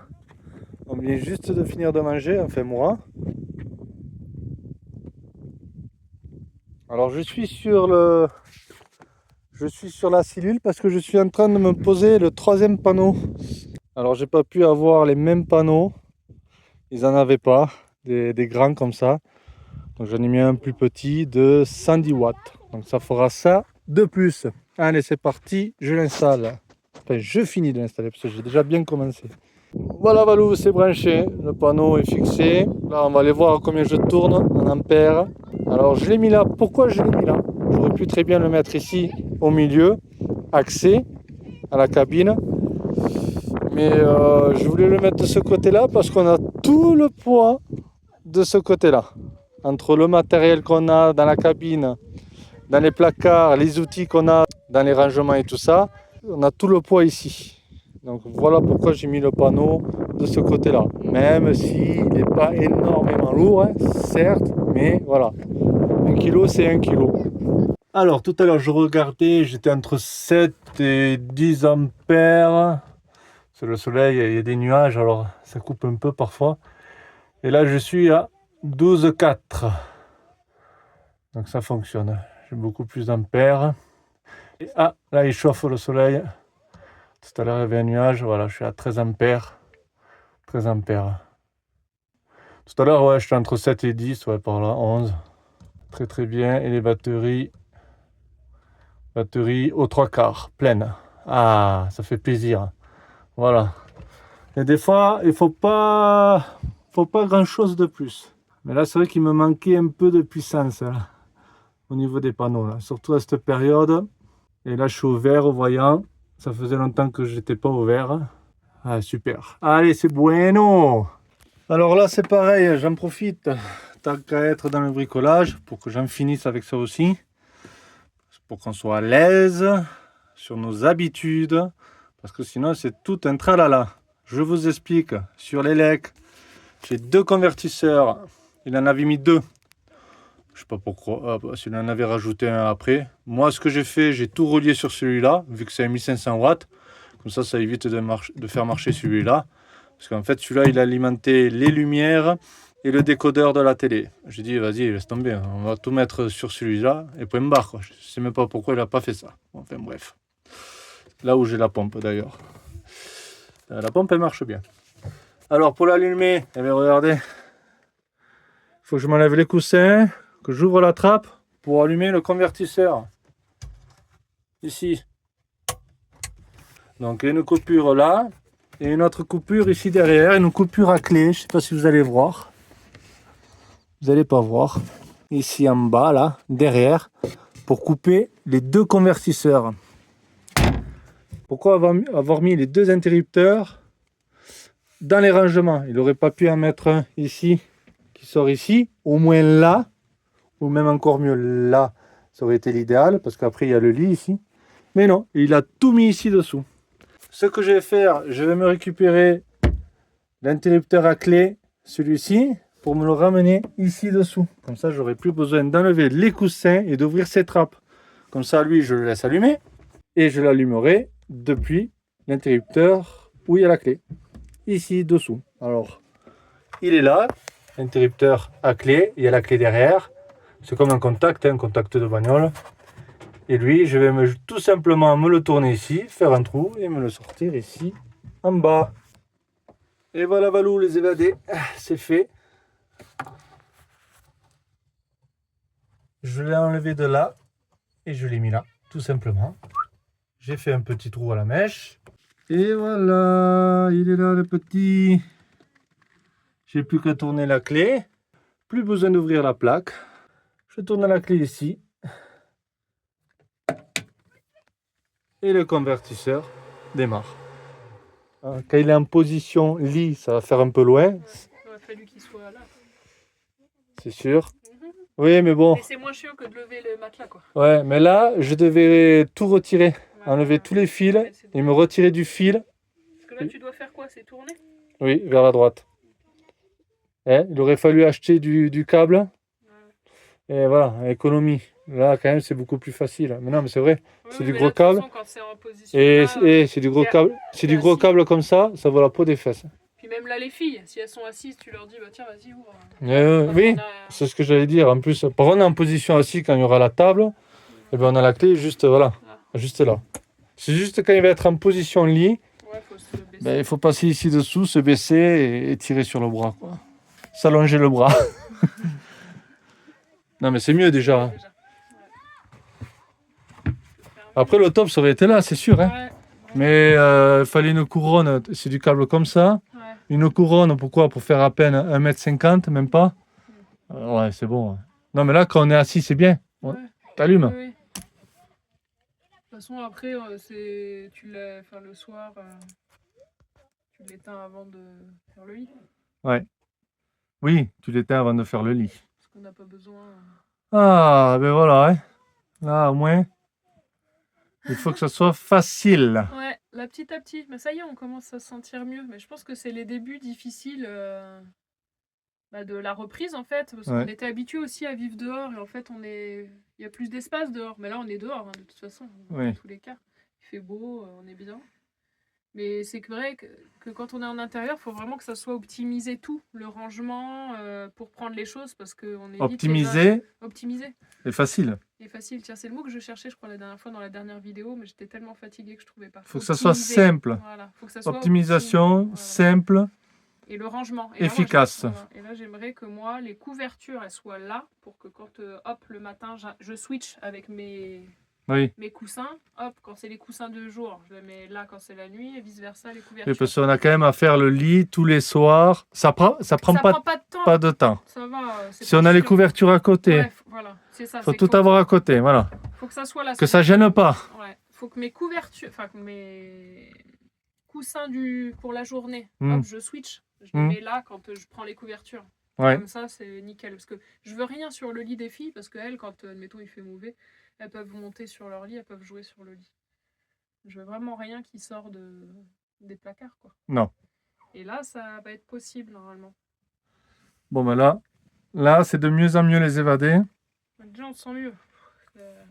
S1: On vient juste de finir de manger, enfin moi. Alors je suis sur la cellule parce que je suis en train de me poser le 3e panneau. Alors j'ai pas pu avoir les mêmes panneaux. Ils en avaient pas, des grands comme ça. Donc j'en ai mis un plus petit de 110 watts. Donc ça fera ça de plus. Allez, c'est parti, je l'installe. Enfin, je finis de l'installer parce que j'ai déjà bien commencé. Voilà Valou, c'est branché, le panneau est fixé. Là, on va aller voir combien je tourne en ampères. Alors, je l'ai mis là. Pourquoi je l'ai mis là? J'aurais pu très bien le mettre ici, au milieu, accès à la cabine. Mais je voulais le mettre de ce côté-là parce qu'on a tout le poids de ce côté-là. Entre le matériel qu'on a dans la cabine, dans les placards, les outils qu'on a dans les rangements et tout ça, on a tout le poids ici. Donc voilà pourquoi j'ai mis le panneau de ce côté-là. Même s'il n'est pas énormément lourd, hein, certes, mais voilà. 1 kg, c'est 1 kg. Alors tout à l'heure, je regardais, j'étais entre 7 et 10 ampères. C'est le soleil, il y a des nuages, alors ça coupe un peu parfois. Et là, je suis à 12,4. Donc ça fonctionne. J'ai beaucoup plus d'ampères. Et ah, là, il chauffe le soleil. Tout à l'heure, il y avait un nuage. Voilà, je suis à 13 ampères. 13 ampères. Tout à l'heure, ouais, j'étais entre 7 et 10, ouais, par là, 11. Très très bien. Et les batteries aux 3/4, pleines. Ah, ça fait plaisir. Voilà. Et des fois, il faut pas grand chose de plus. Mais là, c'est vrai qu'il me manquait un peu de puissance là, au niveau des panneaux, là. Surtout à cette période. Et là, je suis au vert, au voyant. Ça faisait longtemps que je n'étais pas au vert. Ah, super. Allez, c'est bueno. Alors là, c'est pareil, j'en profite, tant qu'à être dans le bricolage, pour que j'en finisse avec ça aussi. Pour qu'on soit à l'aise sur nos habitudes. Parce que sinon, c'est tout un tralala. Je vous explique. Sur l'élec, j'ai 2 convertisseurs. Il en avait mis 2. Je sais pas pourquoi. S'il en avait rajouté un après. Moi, ce que j'ai fait, j'ai tout relié sur celui-là, vu que c'est un 1500 watts. Comme ça évite de faire marcher celui-là. Parce qu'en fait, celui-là, il alimentait les lumières et le décodeur de la télé. J'ai dit, vas-y, laisse tomber. On va tout mettre sur celui-là et point barre, quoi. Je sais même pas pourquoi il n'a pas fait ça. Enfin, bref. Là où j'ai la pompe, d'ailleurs. La pompe, elle marche bien. Alors, pour l'allumer, eh bien, regardez. Il faut que je m'enlève les coussins, que j'ouvre la trappe pour allumer le convertisseur. Ici. Donc, il y a une coupure là. Et une autre coupure ici derrière. Une coupure à clé. Je ne sais pas si vous allez voir. Vous n'allez pas voir. Ici en bas, là, derrière. Pour couper les 2 convertisseurs. Pourquoi avoir mis les 2 interrupteurs dans les rangements? Il n'aurait pas pu en mettre un ici, qui sort ici, au moins là, ou même encore mieux là, ça aurait été l'idéal, parce qu'après il y a le lit ici. Mais non, il a tout mis ici dessous. Ce que je vais faire, je vais me récupérer l'interrupteur à clé, celui-ci, pour me le ramener ici dessous. Comme ça, j'aurai plus besoin d'enlever les coussins et d'ouvrir ces trappes. Comme ça, lui, je le laisse allumer, et je l'allumerai depuis l'interrupteur où il y a la clé, ici dessous. Alors, il est là, l'interrupteur à clé, il y a la clé derrière, c'est comme un contact de bagnole. Et lui, je vais tout simplement me le tourner ici, faire un trou et me le sortir ici en bas. Et voilà Valou, les évadés, c'est fait. Je l'ai enlevé de là et je l'ai mis là, tout simplement. J'ai fait un petit trou à la mèche. Et voilà, il est là le petit. J'ai plus qu'à tourner la clé. Plus besoin d'ouvrir la plaque. Je tourne la clé ici. Et le convertisseur démarre. Quand il est en position lit, ça va faire un peu loin.
S3: Il aurait fallu qu'il soit là.
S1: C'est sûr. Oui, mais bon.
S3: Mais c'est moins chiant que de lever le matelas, quoi.
S1: Ouais, mais là, je devais tout retirer. enlever tous les fils et me retirer du fil,
S3: Parce que là, tu dois faire quoi? C'est tourner?
S1: oui, vers la droite. Il aurait fallu acheter du câble. Et voilà, économie. Là, quand même, c'est beaucoup plus facile. Mais non, mais c'est vrai. C'est du
S3: mais
S1: gros
S3: là, de toute
S1: câble.
S3: façon, quand c'est en position
S1: Et,
S3: là,
S1: et c'est du gros
S3: c'est-
S1: câble. C'est du
S3: c'est
S1: gros
S3: assis.
S1: câble comme ça vaut la peau des fesses.
S3: Puis même là, les filles, si elles sont assises, tu leur dis, bah tiens, vas-y, ouvre.
S1: Oui,
S3: On a-
S1: c'est ce que j'allais dire. En plus, par contre, on est en position assis quand il y aura la table. Et ben on a la clé juste voilà, juste là. C'est juste quand il va être en position lit,
S3: Ouais, faut se baisser.
S1: ben, il faut passer ici dessous, se baisser et tirer sur le bras, quoi. S'allonger le bras. Non mais c'est mieux déjà.
S3: Déjà.
S1: Après le top ça aurait été là, c'est sûr. Hein.
S3: Ouais,
S1: Mais il fallait une couronne, c'est du câble comme ça.
S3: ouais.
S1: Une couronne, pourquoi? Pour faire à peine 1,50 m, même pas. Ouais, c'est bon. Ouais. Non mais là quand on est assis c'est bien. Ouais.
S3: Ouais.
S1: T'allumes.
S3: Oui, oui. De toute façon, après, tu l'as, enfin, le soir, tu l'éteins avant de faire le lit.
S1: Oui, tu l'éteins avant de faire le lit.
S3: Parce qu'on n'a pas besoin.
S1: Ah ben voilà, hein. Là au moins, il faut que ça soit facile.
S3: Ouais, là, petit à petit. Mais ça y est, on commence à se sentir mieux. Mais je pense que c'est les débuts difficiles de la reprise, en fait. Parce
S1: Ouais.
S3: qu'on était habitué aussi à vivre dehors. Et en fait, il y a plus d'espace dehors. Mais là, on est dehors, hein, de toute façon.
S1: Oui.
S3: Dans tous les cas. Il fait beau, on est bien. Mais c'est vrai que quand on est en intérieur, il faut vraiment que ça soit optimisé tout. Le rangement, pour prendre les choses. Parce qu'on évite
S1: Optimiser
S3: Optimiser.
S1: et facile.
S3: Et facile. Tiens, c'est le mot que je cherchais, je crois, la dernière fois dans la dernière vidéo. Mais j'étais tellement fatiguée que je trouvais pas.
S1: Faut que ça soit
S3: Optimiser.
S1: simple.
S3: Voilà. Faut que ça soit
S1: Optimisation,
S3: optimisé. Voilà.
S1: simple.
S3: Et le rangement. Et là, moi,
S1: Efficace.
S3: voilà. Et là, j'aimerais que moi, les couvertures, elles soient là pour que quand, hop, le matin, je switch avec mes
S1: Oui.
S3: coussins. Hop, quand c'est les coussins de jour, je les mets là quand c'est la nuit et vice-versa, les couvertures.
S1: Et parce qu'on a quand même à faire le lit tous les soirs. Ça prend
S3: ça
S1: pas
S3: prend pas de temps.
S1: de temps.
S3: Ça va. C'est
S1: Si
S3: pas
S1: on a les
S3: chiant.
S1: couvertures à côté,
S3: Ouais, voilà, c'est ça.
S1: faut
S3: c'est
S1: tout
S3: qu'il
S1: avoir à côté, voilà.
S3: faut que ça soit là.
S1: Que ça gêne pas.
S3: Ouais. Faut que mes couvertures, enfin que mes coussins pour la journée,
S1: Mm.
S3: hop, je switch. Je les
S1: Mm.
S3: mets là quand je prends les couvertures.
S1: Ouais.
S3: Comme ça, c'est nickel. Parce que je veux rien sur le lit des filles, parce qu'elles, quand, admettons, il fait mauvais, elles peuvent monter sur leur lit, elles peuvent jouer sur le lit. Je veux vraiment rien qui sort des placards, quoi.
S1: Non.
S3: Et là, ça va être possible, normalement.
S1: Bon ben là c'est de mieux en mieux les évadés.
S3: Déjà, on se sent mieux.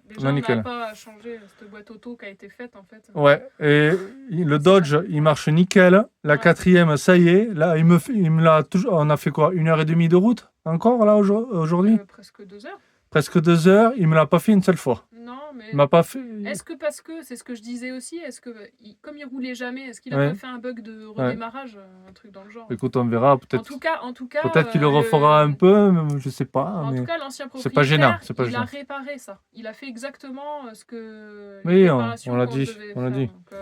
S3: Déjà,
S1: Là,
S3: on
S1: nickel.
S3: n'a pas changé cette boîte auto qui a été faite, en fait.
S1: Ouais. Et le Dodge, il marche nickel. La
S3: Ouais.
S1: quatrième, ça y est. Là, il me l'a toujours. On a fait quoi? 1h30 de route encore là aujourd'hui?
S3: Presque 2 heures.
S1: Presque 2 heures. Il me l'a pas fait une seule fois.
S3: Non, mais...
S1: Il m'a pas fait.
S3: Est-ce que parce que, c'est ce que je disais aussi, est-ce que, comme il roulait jamais, est-ce qu'il a
S1: Ouais.
S3: pas fait un bug de redémarrage, un truc dans le genre?
S1: Écoute, on verra.
S3: En
S1: Peut-être.
S3: tout cas,
S1: Peut-être qu'il le refera un peu, mais je sais pas.
S3: En
S1: Mais...
S3: tout cas, l'ancien
S1: c'est
S3: propriétaire,
S1: pas gênant, c'est pas
S3: il
S1: gênant.
S3: a réparé ça. Il a fait exactement ce que.
S1: Oui,
S3: les
S1: on
S3: réparations
S1: l'a
S3: qu'on
S1: dit,
S3: devait
S1: on l'a
S3: faire.
S1: dit.
S3: Donc,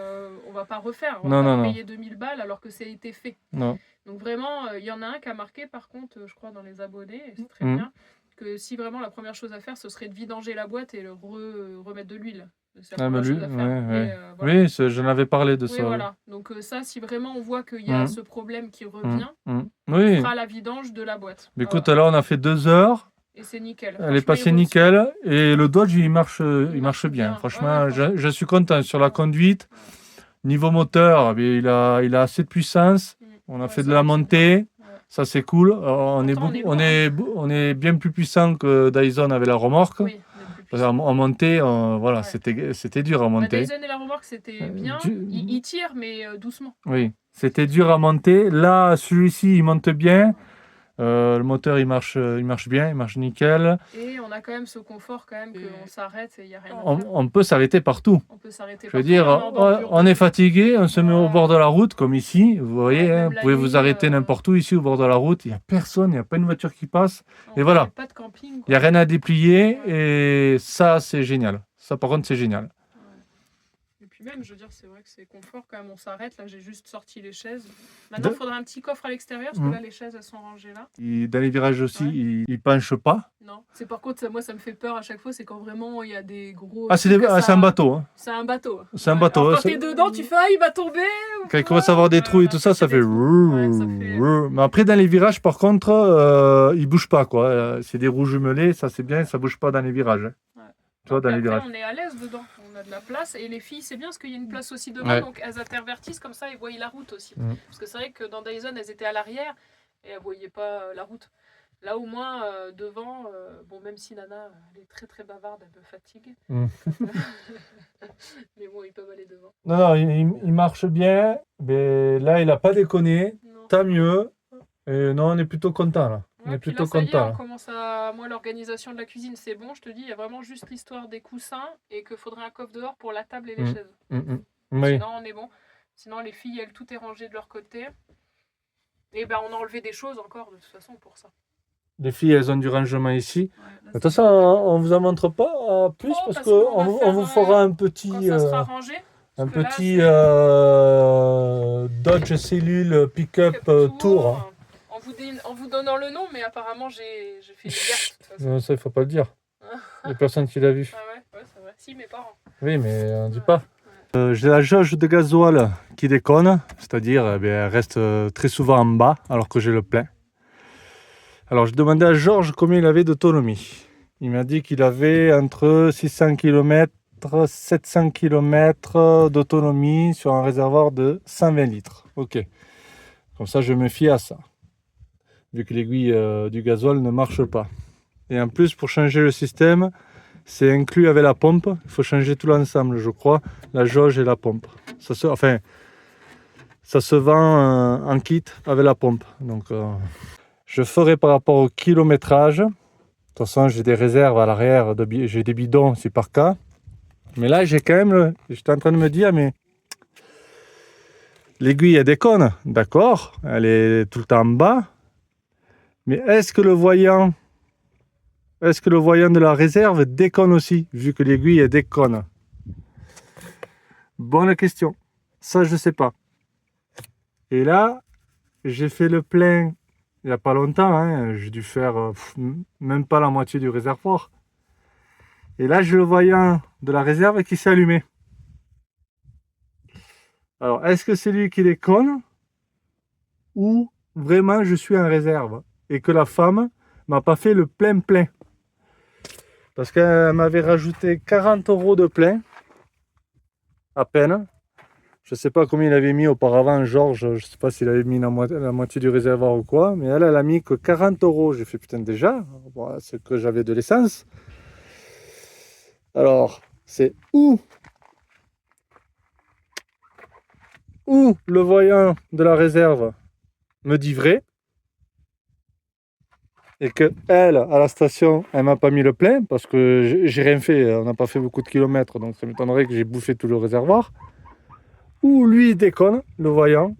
S3: on va pas refaire. On
S1: Non,
S3: va
S1: non,
S3: pas
S1: non.
S3: payer 2000 balles alors que ça a été fait.
S1: Non.
S3: Donc vraiment, il y en a un qui a marqué, par contre, je crois, dans les abonnés, et c'est très
S1: Mhm.
S3: bien, que si vraiment la première chose à faire, ce serait de vidanger la boîte et remettre de l'huile. C'est la
S1: Ah,
S3: première
S1: mais
S3: chose à faire.
S1: ouais.
S3: Et, voilà.
S1: Oui, j'en avais parlé de
S3: Oui,
S1: ça.
S3: voilà. Donc ça, si vraiment on voit qu'il y a
S1: Mhm.
S3: ce problème qui revient,
S1: Oui.
S3: on
S1: Oui.
S3: fera la vidange de la boîte.
S1: Mais écoute,
S3: Voilà.
S1: là, on a fait 2 heures.
S3: Et c'est nickel.
S1: Elle est
S3: Franchement,
S1: passée
S3: il roule
S1: nickel. Et le Dodge, il marche
S3: marche
S1: bien.
S3: bien.
S1: Franchement,
S3: Ouais,
S1: je suis content sur la conduite. Niveau moteur, eh bien, il a assez de puissance.
S3: bien.
S1: On a
S3: Ouais,
S1: fait de
S3: ça,
S1: la
S3: c'est
S1: montée.
S3: bien. Ouais.
S1: Ça, c'est cool. On est,
S3: Pourtant,
S1: beaucoup- on est bien plus puissant que Dyson avec la remorque.
S3: Oui, on est plus
S1: Parce
S3: puissant.
S1: qu'en montée, voilà,
S3: Ouais.
S1: c'était dur à
S3: Bah,
S1: monter.
S3: Dyson et la remorque, c'était bien.
S1: du-
S3: Il tire, mais doucement.
S1: Oui, c'était dur à monter. Là, celui-ci, il monte bien. Le moteur, il marche bien, il marche nickel.
S3: Et on a quand même ce confort quand même qu'on s'arrête et il n'y a rien à
S1: On,
S3: faire.
S1: on peut s'arrêter partout.
S3: On peut s'arrêter
S1: Je veux
S3: partout,
S1: dire,
S3: même en bordure.
S1: on est fatigué, on se met au bord de la route, comme ici. Vous voyez,
S3: Ouais,
S1: hein,
S3: même
S1: vous
S3: la
S1: pouvez
S3: nuit,
S1: vous arrêter n'importe où ici au bord de la route. Il n'y a personne, il n'y a pas une voiture qui passe.
S3: On
S1: et voilà.
S3: fait pas de camping.
S1: Il n'y a rien à déplier. Et ça, c'est génial. Ça, par contre, c'est génial.
S3: Et puis même, je veux dire, c'est vrai que c'est confort quand même. On s'arrête. Là, j'ai juste sorti les chaises. Maintenant, il faudra un petit coffre à l'extérieur parce que là, les chaises, elles sont rangées là.
S1: Dans les virages aussi,
S3: Ouais.
S1: il penche pas.
S3: Non. C'est par contre, moi, ça me fait peur à chaque fois. C'est quand vraiment il y a des gros.
S1: Ah, c'est un bateau. Hein.
S3: C'est un bateau.
S1: C'est un bateau.
S3: Alors,
S1: hein,
S3: quand t'es dedans, tu fais ah, il va tomber.
S1: Quand il commence à avoir des trous et tout ça, ça fait...
S3: Ouais, ça fait-
S1: Mais après, dans les virages, par contre, il bouge pas, quoi. C'est des roues jumelées, ça c'est bien, ça bouge pas dans les virages. Hein.
S3: Ouais.
S1: Tu vois, dans
S3: Puis
S1: les
S3: après,
S1: virages.
S3: on est à l'aise dedans. on a de la place. Et les filles, c'est bien parce qu'il y a une place aussi devant,
S1: Ouais.
S3: donc elles intervertissent comme ça et voient la route aussi.
S1: Mm.
S3: Parce que c'est vrai que dans Dyson, elles étaient à l'arrière et elles voyaient pas la route. Là, au moins, devant, bon, même si Nana, elle est très très bavarde, elle me fatigue.
S1: Mm.
S3: Mais bon, ils peuvent aller devant.
S1: Non, non, il marche bien. Mais là, il n'a pas déconné.
S3: Non.
S1: Tant mieux. Et non, on est plutôt content là. On
S3: Ouais,
S1: est
S3: puis
S1: plutôt
S3: là, ça y est,
S1: content.
S3: on
S1: Là.
S3: commence à... Moi, l'organisation de la cuisine, c'est bon, je te dis, il y a vraiment juste l'histoire des coussins et qu'il faudrait un coffre dehors pour la table et les
S1: Mm.
S3: chaises.
S1: Oui.
S3: Sinon, on est bon. Sinon, les filles, elles, tout est rangé de leur côté. Et ben, on a enlevé des choses encore, de toute façon, pour ça.
S1: Les filles, elles ont du rangement ici.
S3: Ouais, là,
S1: De toute façon, on ne vous en montre pas plus
S3: Oh,
S1: parce
S3: parce qu'on va
S1: qu'on
S3: faire,
S1: vous fera un
S3: quand
S1: petit,
S3: ça sera rangé,
S1: un
S3: parce que là,
S1: petit
S3: c'est-
S1: Dodge Cellule Pickup Tour.
S3: En vous donnant le nom, mais apparemment, j'ai fait une gaffe, de toute façon.
S1: Non, ça, il ne faut pas le dire. Il n'y a personne qui l'a vu.
S3: Ah ouais, c'est vrai. Si, mes parents.
S1: Oui, mais on ne dit
S3: Ouais.
S1: pas. J'ai la jauge de gasoil qui déconne, c'est-à-dire elle reste très souvent en bas alors que j'ai le plein. Alors je demandais à Georges combien il avait d'autonomie. Il m'a dit qu'il avait entre 600 km, 700 km d'autonomie sur un réservoir de 120 litres. Ok, comme ça je me fie à ça, vu que l'aiguille du gasoil ne marche pas. Et en plus pour changer le système, c'est inclus avec la pompe, il faut changer tout l'ensemble je crois, la jauge et la pompe. Ça se vend en kit avec la pompe. Donc je ferai par rapport au kilométrage. De toute façon j'ai des réserves à l'arrière, j'ai des bidons c'est par cas. Mais là j'ai quand même, j'étais en train de me dire mais l'aiguille elle déconne, d'accord, elle est tout le temps en bas. Mais est-ce que le voyant de la réserve déconne aussi, vu que l'aiguille elle déconne? Bonne question. Ça, je sais pas. Et là, j'ai fait le plein il n'y a pas longtemps. Hein. J'ai dû faire même pas la moitié du réservoir. Et là, j'ai le voyant de la réserve qui s'est allumé. Alors, est-ce que c'est lui qui déconne ou vraiment je suis en réserve et que la femme m'a pas fait le plein-plein? Parce qu'elle m'avait rajouté 40 € de plein, à peine. Je ne sais pas combien il avait mis auparavant, Georges. Je ne sais pas s'il avait mis la moitié du réservoir ou quoi. Mais elle a mis que 40 €. J'ai fait putain déjà, voilà, c'est que j'avais de l'essence. Alors, c'est où le voyant de la réserve me dit vrai. Et que elle, à la station, elle m'a pas mis le plein parce que j'ai rien fait, on n'a pas fait beaucoup de kilomètres, donc ça m'étonnerait que j'ai bouffé tout le réservoir. Ou lui il déconne, le voyant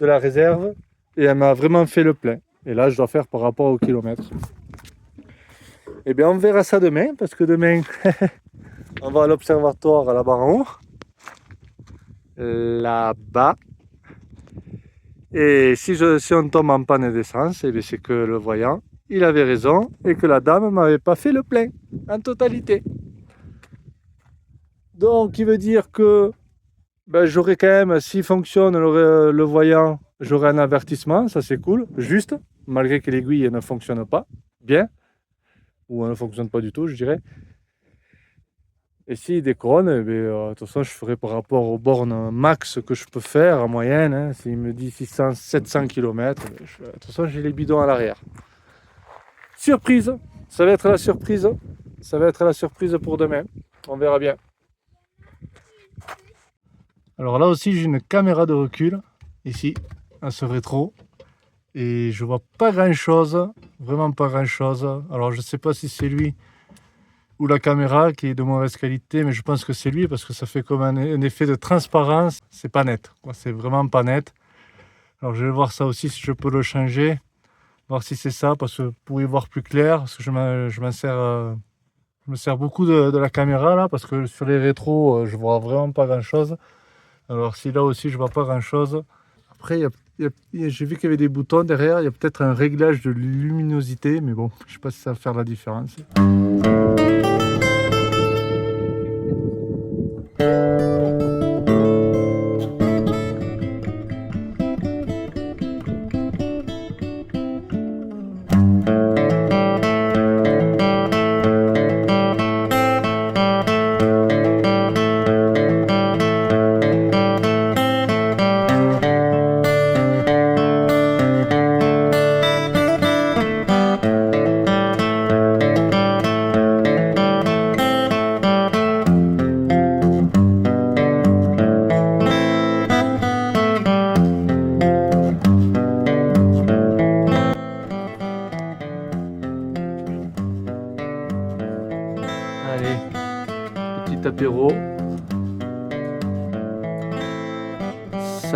S1: de la réserve, et elle m'a vraiment fait le plein. Et là, je dois faire par rapport au kilomètre. Eh bien, on verra ça demain, parce que demain, on va à l'observatoire là-bas en haut. Là-bas. Et si on tombe en panne d'essence, eh c'est que le voyant, il avait raison et que la dame m'avait pas fait le plein en totalité. Donc, il veut dire que j'aurai quand même, s'il fonctionne le voyant, j'aurai un avertissement, ça c'est cool, juste, malgré que l'aiguille ne fonctionne pas bien, ou elle ne fonctionne pas du tout, je dirais. Et s'il déconne, de toute façon, je ferai par rapport aux bornes max que je peux faire en moyenne. Hein. S'il me dit 600, 700 km, de toute façon, j'ai les bidons à l'arrière. Surprise, ça va être la surprise. Ça va être la surprise pour demain. On verra bien. Alors là aussi, j'ai une caméra de recul, ici, à ce rétro. Et je vois pas grand-chose, vraiment pas grand-chose. Alors je sais pas si c'est lui ou la caméra qui est de mauvaise qualité, mais je pense que c'est lui parce que ça fait comme un effet de transparence. C'est pas net, quoi. C'est vraiment pas net. Alors je vais voir ça aussi si je peux le changer, voir si c'est ça, parce que pour y voir plus clair, parce que je me sers beaucoup de la caméra là, parce que sur les rétros, je vois vraiment pas grand chose. Alors si là aussi je vois pas grand chose. Après j'ai vu qu'il y avait des boutons derrière, il y a peut-être un réglage de luminosité, mais bon, je sais pas si ça va faire la différence.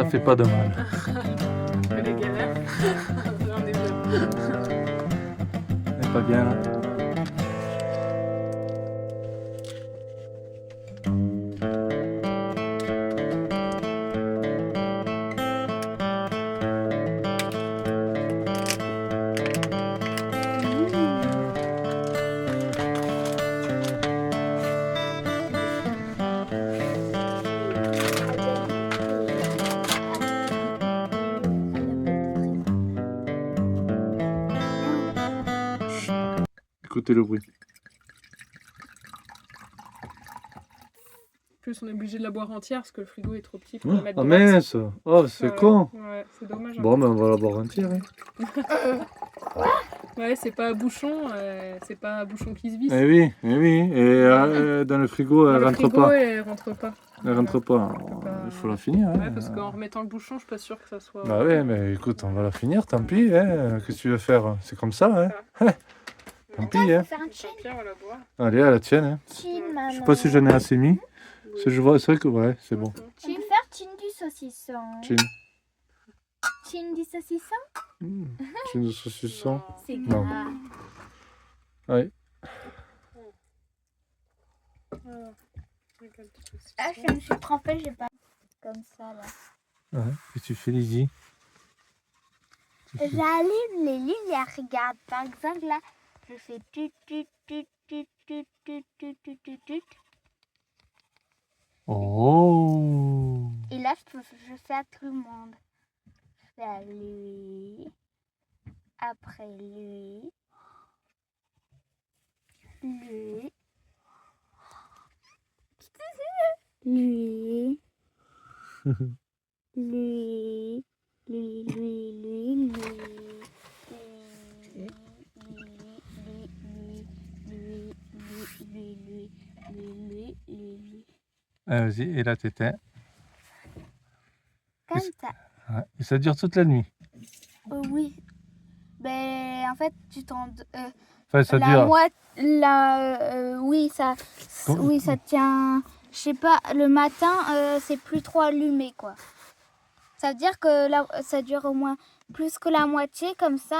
S1: ça fait pas de mal.
S3: Que les galères. J'en ai deux.
S1: C'est pas bien là. Écoutez le bruit.
S3: En plus, on est obligé de la boire entière parce que le frigo est trop petit pour la mettre
S1: Ah
S3: droite.
S1: mince. Oh, c'est
S3: Ouais,
S1: con.
S3: Ouais, c'est dommage. hein.
S1: Bon, ben on va la boire entière. Hein.
S3: Ouais, c'est pas un bouchon qui se visse.
S1: Eh oui, eh oui. Et dans le frigo,
S3: Dans
S1: elle
S3: le
S1: rentre
S3: frigo,
S1: pas.
S3: elle rentre pas.
S1: Elle rentre pas.
S3: pas-
S1: Il faut la finir. Hein.
S3: Ouais, parce qu'en remettant le bouchon, je suis pas sûre que ça soit.
S1: Bah ouais, mais écoute, on va la finir, tant pis. Hein. Qu'est-ce que tu veux faire? C'est comme ça. Hein. Tant pis. Hein.
S2: Faire un
S3: Tant
S2: chin.
S3: pis, on va la boire.
S1: Allez, à la tienne. Hein.
S2: Chin,
S1: Je
S2: maman.
S1: sais pas si j'en ai assez mis. Parce que je vois, c'est vrai que ouais, c'est bon.
S2: Tu veux faire chin du saucisson.
S1: Chin.
S2: Chin du saucisson.
S1: Chin de saucisson.
S2: C'est
S1: Non.
S2: grave.
S1: Ouais.
S3: Voilà. Regarde, tout ça.
S2: Ah, je me suis trompée, j'ai pas. Comme ça là.
S1: Ouais. Qu'est-ce que tu fais, Lizzie?
S2: J'allume les lumières, regarde. Par exemple là, je fais tut tut tut tut tut tut tut tut tut tut.
S1: Oh.
S2: Et là, je fais à tout le monde. Je fais à lui. Après lui. Lui. Lui. Lui. Lui, lui, lui, lui.
S1: Vas-y, et là t'éteins.
S2: Comme ça.
S1: Ouais. Et ça dure toute la nuit.
S2: Oui. Ben, en fait, tu t'en.
S1: Enfin, ça
S2: la
S1: dure.
S2: oui, ça.
S1: Comment-
S2: Oui, ça tient. Je sais pas, le matin, c'est plus trop allumé, quoi. Ça veut dire que ça dure au moins plus que la moitié, comme ça,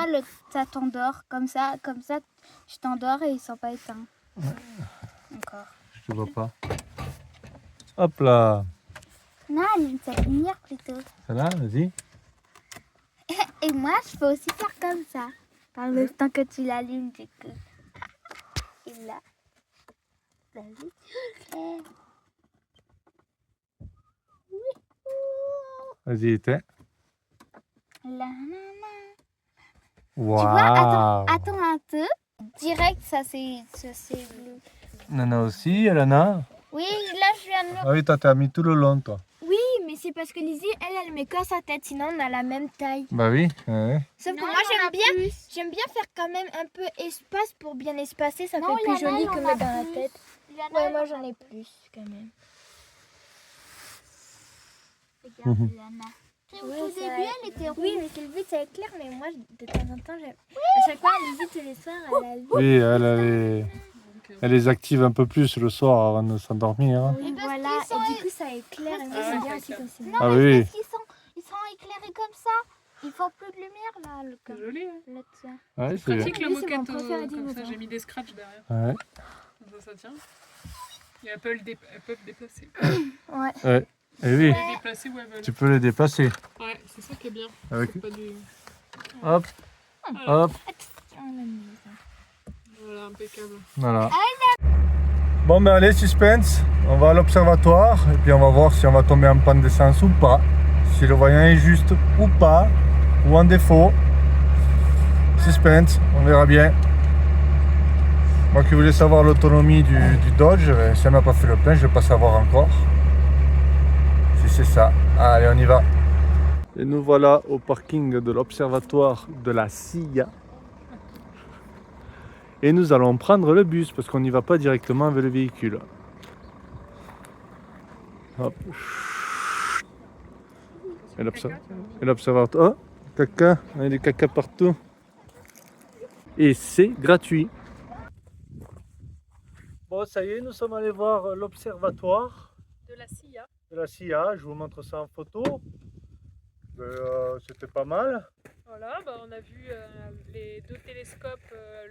S2: ça t'endort. Comme ça, tu t'endors et ils sont pas éteints. Encore.
S1: Je te vois pas. Hop là.
S2: Non, allume cette lumière plutôt.
S1: Ça là, vas-y.
S2: Et moi, je peux aussi faire comme ça. Par le temps que tu l'allumes, du coup. Et là. Vas-y.
S1: Vas-y, éteins.
S2: Là, là, là.
S1: Waouh.
S2: Tu vois, attends un peu. Direct, ça c'est bleu.
S1: Nana aussi, elle en a.
S2: Oui, là je viens de...
S1: Ah oui, toi t'as mis tout le long, toi.
S2: Oui, mais c'est parce que Lizzie, elle met que sa tête, sinon on a la même taille.
S1: Bah oui. Ouais.
S2: Sauf que moi j'aime bien faire quand même un peu espace pour bien espacer, ça fait plus joli que mettre dans la tête. Ouais, moi j'en ai plus quand même. Regarde, Lana. Au tout début, elle était rouge. Oui, mais c'est le but, ça éclaire, mais moi, de temps en temps, j'aime. À chaque fois, Lizzie, tous les soirs, elle a vu.
S1: Oui, elle les active un peu plus le soir avant de s'endormir. Hein.
S2: Oui, voilà, et du coup, ça éclaire. Et moi, j'aime bien aussi comme ça. Non,
S1: Ah
S2: mais
S1: oui.
S2: parce qu'ils sont éclairés comme ça. Il faut plus de lumière, là,
S3: C'est joli, hein.
S2: là-dessus.
S1: Ouais, c'est bien.
S3: Pratique la
S2: Oui, c'est mon
S3: moquette
S2: préféré
S3: comme ça,
S2: dinosaure.
S3: j'ai mis des scratchs derrière.
S1: Ouais.
S3: Comme ça tient. Et elles peuvent déplacer.
S2: Ouais.
S1: Ouais. Et oui,
S3: Les déplacer où elles veulent.
S1: tu peux les déplacer.
S3: Ouais, c'est ça qui est bien.
S1: Avec...
S3: C'est pas du...
S1: Hop, hop,
S3: Voilà, impeccable.
S1: voilà. Bon ben allez, suspense, on va à l'observatoire et puis on va voir si on va tomber en panne d'essence ou pas. Si le voyant est juste ou pas, ou en défaut. Suspense, on verra bien. Moi qui voulais savoir l'autonomie du Dodge, si elle m'a pas fait le plein, je vais pas savoir encore. Si c'est ça. Allez, on y va. Et nous voilà au parking de l'observatoire de la CIA. Et nous allons prendre le bus parce qu'on n'y va pas directement avec le véhicule. Hop. Et l'observatoire. Oh, caca. Il y a des caca partout. Et c'est gratuit. Bon, ça y est, nous sommes allés voir l'observatoire
S3: De la CIA.
S1: de la CIA. Je vous montre ça en photo. C'était pas mal.
S3: Voilà, bah, on a vu les deux télescopes,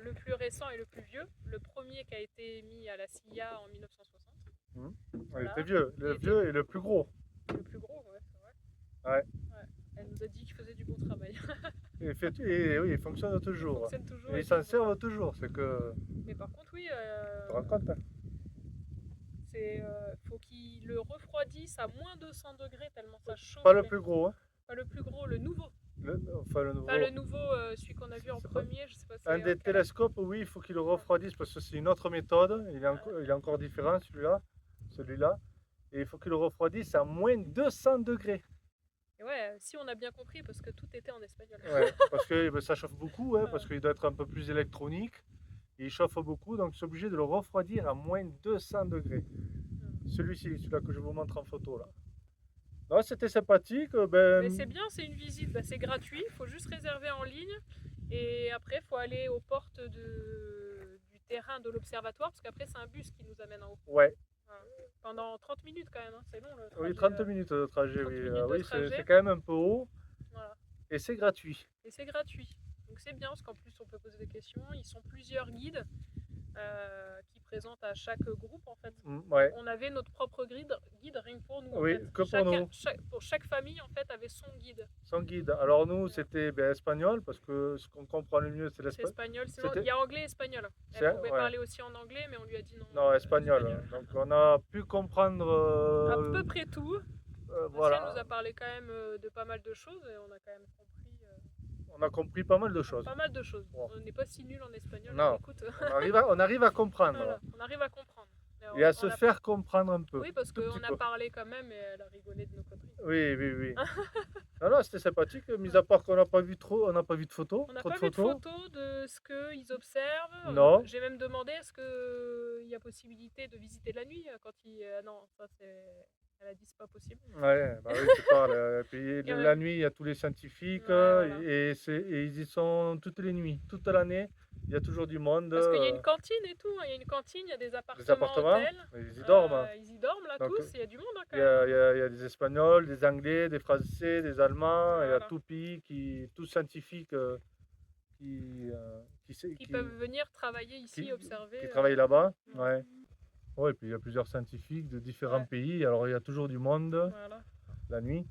S3: le plus récent et le plus vieux. Le premier qui a été mis à la CIA en 1960.
S1: Il
S3: Voilà.
S1: était vieux, le
S3: Il était-
S1: vieux et le plus gros.
S3: Le plus gros, ouais, c'est vrai.
S1: Ouais.
S3: Elle nous a dit qu'il faisait du bon travail.
S1: Oui, il fonctionne
S3: Il
S1: toujours.
S3: fonctionne toujours.
S1: Et
S3: et
S1: ils s'en
S3: puis,
S1: servent toujours, c'est que.
S3: Mais par contre, oui,
S1: Tu te rends compte, hein.
S3: faut qu'il le refroidisse à moins 200 degrés tellement ça chauffe.
S1: Pas le plus gros, hein.
S3: Pas le plus gros, le nouveau.
S1: Enfin, le nouveau.
S3: Pas le nouveau, celui qu'on a vu en
S1: C'est pas-
S3: premier, je sais pas si
S1: Un
S3: c'est
S1: des
S3: quel-
S1: télescopes, oui, il faut qu'il le refroidisse parce que c'est une autre méthode. Il est encore différent, celui-là. Et il faut qu'il le refroidisse à moins 200 degrés.
S3: Et ouais, si on a bien compris, parce que tout était en espagnol.
S1: Ouais, parce que ça chauffe beaucoup, hein, parce qu'il doit être un peu plus électronique. Et il chauffe beaucoup, donc c'est obligé de le refroidir à moins 200 degrés. Celui-ci, celui-là que je vous montre en photo là. Non, c'était sympathique.
S3: Mais c'est bien, c'est une visite, bah, c'est gratuit, il faut juste réserver en ligne. Et après, il faut aller aux portes du terrain de l'observatoire, parce qu'après, c'est un bus qui nous amène en haut.
S1: Ouais,
S3: Pendant 30 minutes quand même, hein, c'est long le trajet.
S1: oui, 30 minutes de trajet,
S3: 30
S1: oui.
S3: minutes de
S1: Oui,
S3: trajet.
S1: c'est quand même un peu haut.
S3: Voilà.
S1: Et c'est gratuit.
S3: Et c'est gratuit. Donc c'est bien, parce qu'en plus, on peut poser des questions. Ils sont plusieurs guides qui présentent à chaque groupe, en fait.
S1: Ouais.
S3: On avait notre propre guide rien que pour nous.
S1: Oui,
S3: en fait.
S1: que pour nous.
S3: Pour chaque famille, en fait, avait son guide.
S1: Sans guide. Alors nous, c'était espagnol, parce que ce qu'on comprend le mieux, c'est
S3: C'est
S1: l'espagnol.
S3: espagnol. Sinon,
S1: C'était-
S3: il y a anglais et espagnol.
S1: C'est-
S3: Elle pouvait
S1: ouais.
S3: parler aussi en anglais, mais on lui a dit non.
S1: Non, espagnol. Donc on a pu comprendre.
S3: À peu près tout. Elle
S1: Voilà.
S3: nous a parlé quand même de pas mal de choses et on a quand même compris
S1: On a compris pas mal de choses.
S3: pas mal de choses.
S1: Bon.
S3: On n'est pas si nul en espagnol.
S1: Non.
S3: mais écoute,
S1: On arrive à comprendre.
S3: voilà, on arrive à comprendre. Mais
S1: Et à
S3: on
S1: se
S3: a-
S1: faire comprendre un peu.
S3: Oui, parce
S1: tout
S3: qu'on
S1: petit
S3: a
S1: peu.
S3: parlé quand même et elle a rigolé de nos conneries.
S1: Oui, oui, oui. Non, c'était sympathique, mis à part qu'on n'a pas vu on n'a pas vu de photos.
S3: On n'a
S1: trop
S3: pas
S1: de
S3: vu de
S1: photos.
S3: photos de ce qu'ils observent.
S1: Non.
S3: J'ai même demandé est-ce qu'il y a possibilité de visiter la nuit quand il. Non, ça c'est. Elle a dit c'est pas possible.
S1: Ouais, bah oui, tu parles. Puis la nuit, il y a tous les scientifiques
S3: Ouais, voilà.
S1: et ils y sont toutes les nuits, toute l'année. Il y a toujours du monde.
S3: Parce qu'il y a une cantine et tout. Il y a une cantine, il y a des appartements,
S1: appartements,
S3: hôtels.
S1: ils y dorment. hein.
S3: Ils y dorment là
S1: Donc,
S3: tous. Il y a du monde hein, quand
S1: Il y,
S3: même.
S1: il y a des Espagnols, des Anglais, des Français, des Allemands, il y a
S3: Voilà.
S1: tout pays, tous scientifiques qui
S3: Peuvent venir travailler ici,
S1: qui-
S3: observer.
S1: qui travaillent là-bas.
S3: ouais.
S1: Ouais. Ouais, et puis il y a plusieurs scientifiques de différents
S3: Ouais.
S1: pays, alors il y a toujours du monde
S3: Voilà.
S1: la nuit.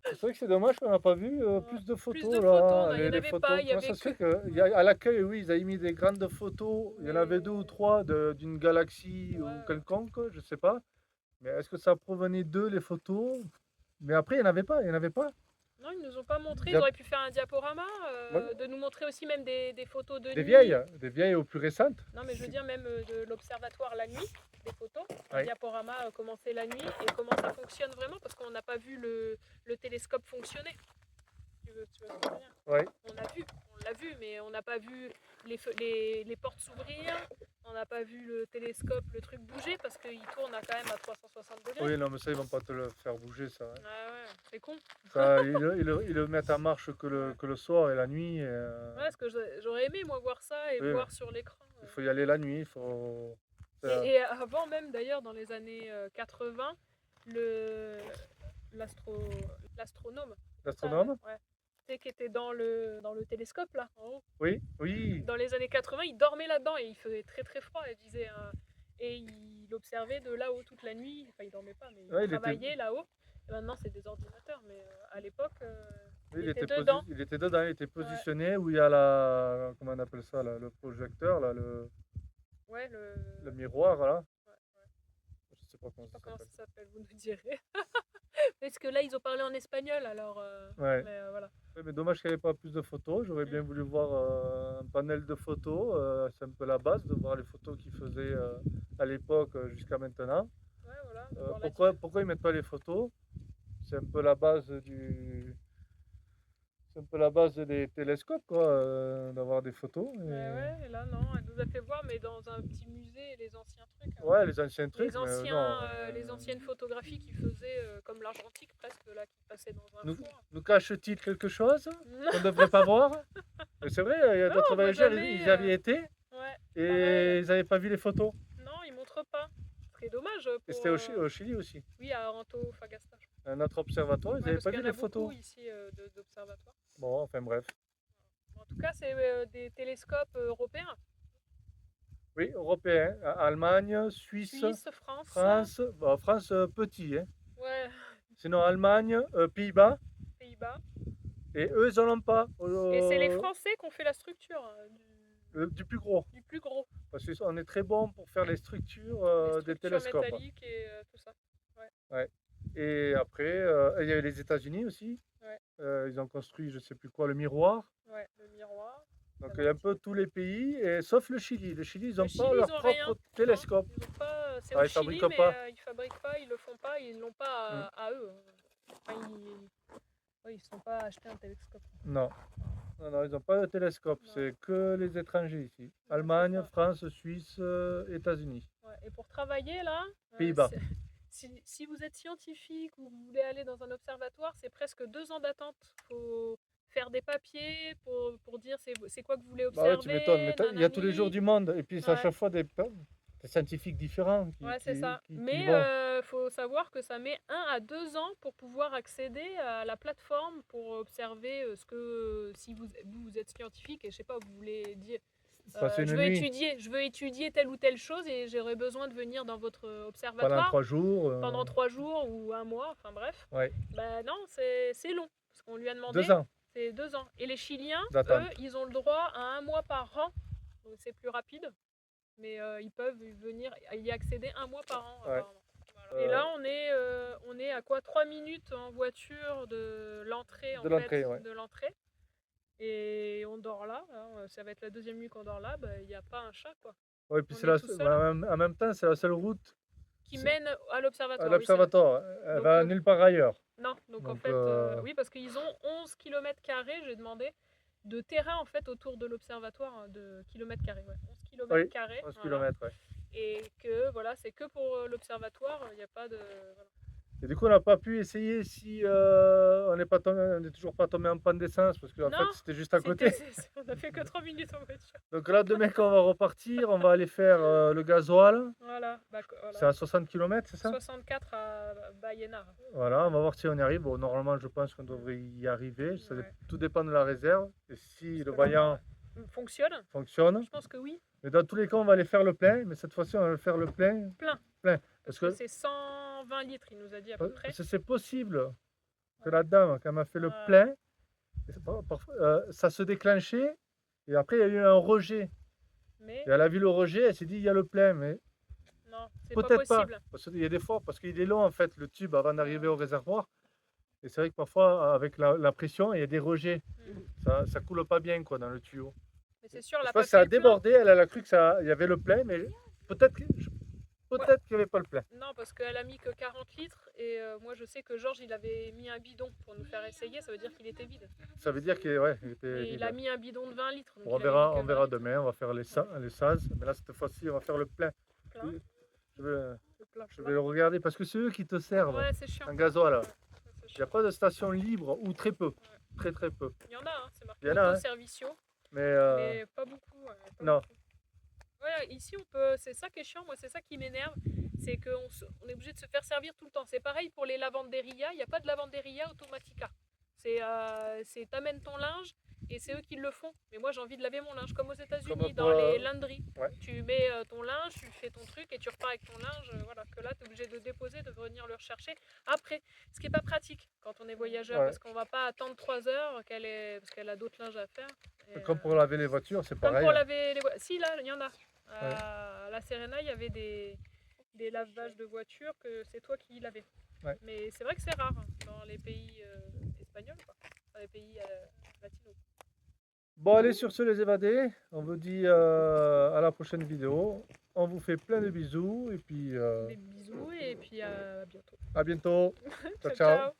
S1: C'est vrai que c'est dommage qu'on n'a pas vu plus de photos.
S3: de
S1: là.
S3: photos, non, il y en
S1: les
S3: avait
S1: photos.
S3: pas, il y
S1: Comment
S3: avait
S1: ça se fait
S3: que-
S1: à l'accueil, oui, ils avaient mis des grandes photos. Il y en avait 2 ou 3 d'une galaxie
S3: Ouais.
S1: ou quelconque, je sais pas. Mais est-ce que ça provenait d'eux les photos? Mais après, il n'y en avait pas,
S3: Non, ils nous ont pas montré. Ils
S1: Diap-
S3: auraient pu faire un diaporama,
S1: Ouais.
S3: de nous montrer aussi même des photos de
S1: Des
S3: nuit.
S1: des vieilles aux plus récentes.
S3: Non, mais je veux dire même de l'observatoire la nuit, des photos, un
S1: Ouais.
S3: diaporama comment c'est la nuit et comment ça fonctionne vraiment, parce qu'on n'a pas vu le télescope fonctionner. Tu vois ce que je veux dire?
S1: Ouais.
S3: On l'a vu, mais on n'a pas vu les portes s'ouvrir, on n'a pas vu le télescope, le truc bouger, parce qu'il tourne quand même à 360 degrés.
S1: Oui, non, mais ça, ils vont pas te le faire bouger, ça. hein.
S3: Ah ouais, c'est con.
S1: Ça, ils le mettent en marche que le soir et la nuit.
S3: Ouais, parce que j'aurais aimé moi voir ça et
S1: Oui,
S3: voir sur l'écran.
S1: Il faut y aller la nuit, il faut. ça-
S3: Et avant même d'ailleurs, dans les années 80, l'astronome,
S1: L'astronome?
S3: ouais, tu sais, qui était dans le télescope là, en haut.
S1: Oui, oui.
S3: Dans les années 80, il dormait là-dedans et il faisait très très froid. Il disait, et il observait de là-haut toute la nuit. Enfin, il dormait pas, mais il
S1: Ouais, il était-
S3: travaillait là-haut. Et maintenant, c'est des ordinateurs, mais à l'époque,
S1: Oui,
S3: il était dedans.
S1: il était dedans, il était positionné où il y a la. Comment on appelle ça là, le projecteur, là,
S3: Ouais,
S1: le miroir, là.
S3: ouais.
S1: Je sais pas comment
S3: Je sais
S1: ça
S3: pas comment
S1: s'appelle.
S3: ça s'appelle, vous nous direz. Parce que là, ils ont parlé en espagnol, alors.
S1: Ouais.
S3: Mais voilà.
S1: Ouais, mais dommage qu'il n'y avait pas plus de photos. J'aurais bien voulu voir un panel de photos. C'est un peu la base de voir les photos qu'ils faisaient à l'époque jusqu'à maintenant.
S3: Ouais, voilà. de voir la
S1: Pourquoi ils mettent pas les photos? C'est un peu la base c'est un peu la base des télescopes, quoi, d'avoir des photos.
S3: Ouais, ouais, et là, non, elle nous a fait voir, mais dans un petit musée, les anciens trucs.
S1: Ouais, les anciens trucs.
S3: Les,
S1: mais
S3: anciens,
S1: non,
S3: les anciennes photographies qui faisaient comme l'argentique presque, là, qui passaient dans un
S1: Nous,
S3: four.
S1: nous cache-t-il quelque chose qu'on ne devrait pas voir? Mais c'est vrai, il y a
S3: Non,
S1: d'autres
S3: on voit
S1: voyageurs,
S3: jamais,
S1: ils y avaient été
S3: Ouais,
S1: et
S3: pareil.
S1: ils n'avaient pas vu les photos.
S3: Non, ils montrent pas. Parce que c'est dommage
S1: Et
S3: pour...
S1: c'était au Chili aussi.
S3: Oui, à Antofagasta. Je crois.
S1: Un autre observatoire, ils
S3: Ouais,
S1: n'avaient
S3: parce
S1: pas
S3: qu'il
S1: vu
S3: y en a
S1: les photos.
S3: beaucoup ici d'observatoires.
S1: Bon, enfin bref.
S3: En tout cas, c'est des télescopes européens.
S1: Oui, européen. Allemagne, Suisse,
S3: Suisse, France.
S1: France. Bon, France, petit. Hein.
S3: Ouais,
S1: Sinon, Allemagne, Pays-Bas.
S3: Pays-Bas.
S1: Et eux, ils n'en ont pas.
S3: Et c'est les Français qui ont fait la structure
S1: Du plus gros.
S3: du plus gros.
S1: Parce qu'on est très bon pour faire les structures
S3: Les
S1: des
S3: structures
S1: télescopes.
S3: métalliques et tout ça.
S1: Et après, il y avait les États-Unis aussi.
S3: Ouais.
S1: Ils ont construit, je ne sais plus quoi, le miroir.
S3: Ouais, le miroir.
S1: Donc
S3: La
S1: il y a un peu tous les pays, sauf le Chili. Le Chili, ils n'ont
S3: Le
S1: pas
S3: Chili,
S1: leur
S3: ils ont
S1: propre
S3: rien.
S1: télescope.
S3: Non, ils ont pas... C'est
S1: Ah,
S3: au
S1: ils
S3: Chili,
S1: fabriquent
S3: mais
S1: pas.
S3: ils fabriquent pas, ils le font pas, ils l'ont pas à eux. Enfin, ils ne sont pas achetés un télescope.
S1: Non. Non, ils n'ont pas de télescope.
S3: Non.
S1: C'est que les étrangers ici.
S3: Ouais,
S1: Allemagne,
S3: c'est ça.
S1: France, Suisse, États-Unis.
S3: Ouais. Et pour travailler là,
S1: Pays-Bas.
S3: si vous êtes scientifique ou vous voulez aller dans un observatoire, c'est presque 2 ans d'attente. Il faut faire des papiers pour dire c'est quoi que vous voulez
S1: Bah
S3: observer.
S1: ouais, tu m'étonnes. Mais il y a tous les
S3: nanani.
S1: jours du monde. Et puis c'est à
S3: Ouais.
S1: chaque fois des scientifiques différents.
S3: Ouais, c'est ça.
S1: qui
S3: Mais
S1: vont.
S3: faut savoir que ça met 1 à 2 ans pour pouvoir accéder à la plateforme pour observer ce que si vous êtes scientifique et je sais pas, vous voulez dire
S1: Passer
S3: je
S1: une
S3: veux
S1: nuit
S3: je veux étudier telle ou telle chose et j'aurais besoin de venir dans votre
S1: pendant
S3: observatoire
S1: 3 jours.
S3: pendant 3 jours ou 1 mois, enfin bref.
S1: Ouais.
S3: Ben non, c'est long. Parce qu'on lui a demandé,
S1: 2 ans
S3: c'est 2 ans. Et les Chiliens,
S1: d'attente.
S3: eux, ils ont le droit à 1 mois par an. Donc c'est plus rapide. Mais ils peuvent venir y accéder 1 mois par an.
S1: Ouais.
S3: Apparemment. Voilà. Et là, on est à quoi 3 minutes en voiture de l'entrée.
S1: De l'entrée, ouais.
S3: De l'entrée. Et on dort là. Hein. Ça va être la 2e nuit qu'on dort là. Il n'y a pas un chat, quoi.
S1: Ouais, puis
S3: On
S1: c'est
S3: est
S1: la
S3: tout seul.
S1: en même temps, c'est la seule route
S3: Qui
S1: C'est-
S3: mène à l'observatoire.
S1: à l'observatoire. Elle
S3: Donc,
S1: va nulle part ailleurs.
S3: Non, donc en
S1: Donc,
S3: fait, oui, parce qu'ils ont 11 km², j'ai demandé, de terrain en fait autour de l'observatoire, de kilomètres carrés, ouais. 11 km².
S1: 11
S3: voilà.
S1: km, ouais.
S3: Et que voilà, c'est que pour l'observatoire, il n'y a pas de. Voilà.
S1: Et du coup, on n'a pas pu essayer si on n'est toujours pas tombé en panne d'essence parce qu'en
S3: Non,
S1: fait, c'était juste à côté.
S3: On a fait que 3 minutes en voiture.
S1: Donc là, demain, quand on va repartir, on va aller faire le gasoil.
S3: Voilà,
S1: C'est à 60 km, c'est ça?
S3: 64 à Bayena.
S1: Voilà, on va voir si on y arrive. Bon, normalement, je pense qu'on devrait y arriver.
S3: Ouais.
S1: Tout dépend de la réserve. Et si le
S3: que là,
S1: voyant
S3: Fonctionne?
S1: fonctionne.
S3: Je pense que oui.
S1: Mais dans tous les cas, on va aller faire le plein. Mais cette fois-ci, on va faire le plein.
S3: Plein.
S1: Parce
S3: Que
S1: que
S3: c'est 120 litres, il nous a dit à peu près.
S1: c'est possible que la dame, quand elle m'a fait le
S3: Ouais.
S1: plein, ça se déclenchait. Et après, il y a eu un rejet.
S3: Mais
S1: Et elle a vu le rejet, elle s'est dit, il y a le plein. Mais
S3: non, c'est pas
S1: peut-être pas.
S3: possible.
S1: Parce qu'il y a des fois, parce qu'il est long, en fait, le tube avant d'arriver au réservoir. Et c'est vrai que parfois, avec la pression, il y a des rejets. Ça coule pas bien, quoi, dans le tuyau.
S3: Mais c'est sûr,
S1: Je
S3: la
S1: pense que ça a
S3: papier plein.
S1: débordé, elle a cru qu'il y avait le plein, mais peut-être qu'il n'y avait pas le plein.
S3: Non, parce qu'elle a mis que 40 litres et moi je sais que Georges il avait mis un bidon pour nous faire essayer, ça veut dire qu'il était vide.
S1: Ça veut dire qu'il était
S3: Et
S1: vide.
S3: il a mis un bidon de 20 litres. donc
S1: Bon, on
S3: il avait mis que
S1: verra
S3: 20 litres.
S1: demain, on va faire les sas. Mais là, cette fois-ci, on va faire le plein.
S3: Plein.
S1: Je vais,
S3: Le plein,
S1: je vais le regarder parce que c'est eux qui te servent
S3: Ouais, c'est chiant.
S1: en gasoil.
S3: Ouais, c'est
S1: Il n'y
S3: chiant.
S1: a pas de station libre ou très peu. Très très peu.
S3: Il y en a, hein, c'est marqué
S1: Il y en a, hein.
S3: Servicio,
S1: Mais
S3: mais pas beaucoup. Ouais, pas
S1: non.
S3: beaucoup. Ouais, ici on peut, c'est ça qui est chiant, moi c'est ça qui m'énerve, c'est qu'on est obligé de se faire servir tout le temps. C'est pareil pour les lavanderia, il n'y a pas de lavanderia automatica. C'est t'amènes ton linge et c'est eux qui le font. Mais moi j'ai envie de laver mon linge comme aux États-Unis,
S1: Comme
S3: dans
S1: pour,
S3: les laundries.
S1: ouais.
S3: Tu mets ton linge, tu fais ton truc et tu repars avec ton linge. Voilà, que là tu es obligé de le déposer, de venir le rechercher après. Ce qui n'est pas pratique quand on est voyageur
S1: Ouais.
S3: parce qu'on va pas attendre 3 heures parce qu'elle a d'autres linges à faire. Et,
S1: Comme pour laver les voitures, c'est
S3: comme
S1: pareil.
S3: pour laver les voitures. Si, là, il y en a. À La Serena, il y avait des lavages de voitures que c'est toi qui lavais.
S1: Ouais.
S3: Mais c'est vrai que c'est rare hein, dans les pays espagnols, quoi. Dans les pays latinos.
S1: Bon, allez, sur ce, les évadés, on vous dit à la prochaine vidéo. On vous fait plein de bisous et puis
S3: Des bisous et puis à bientôt.
S1: à bientôt.
S3: Ciao,
S1: ciao.
S3: ciao.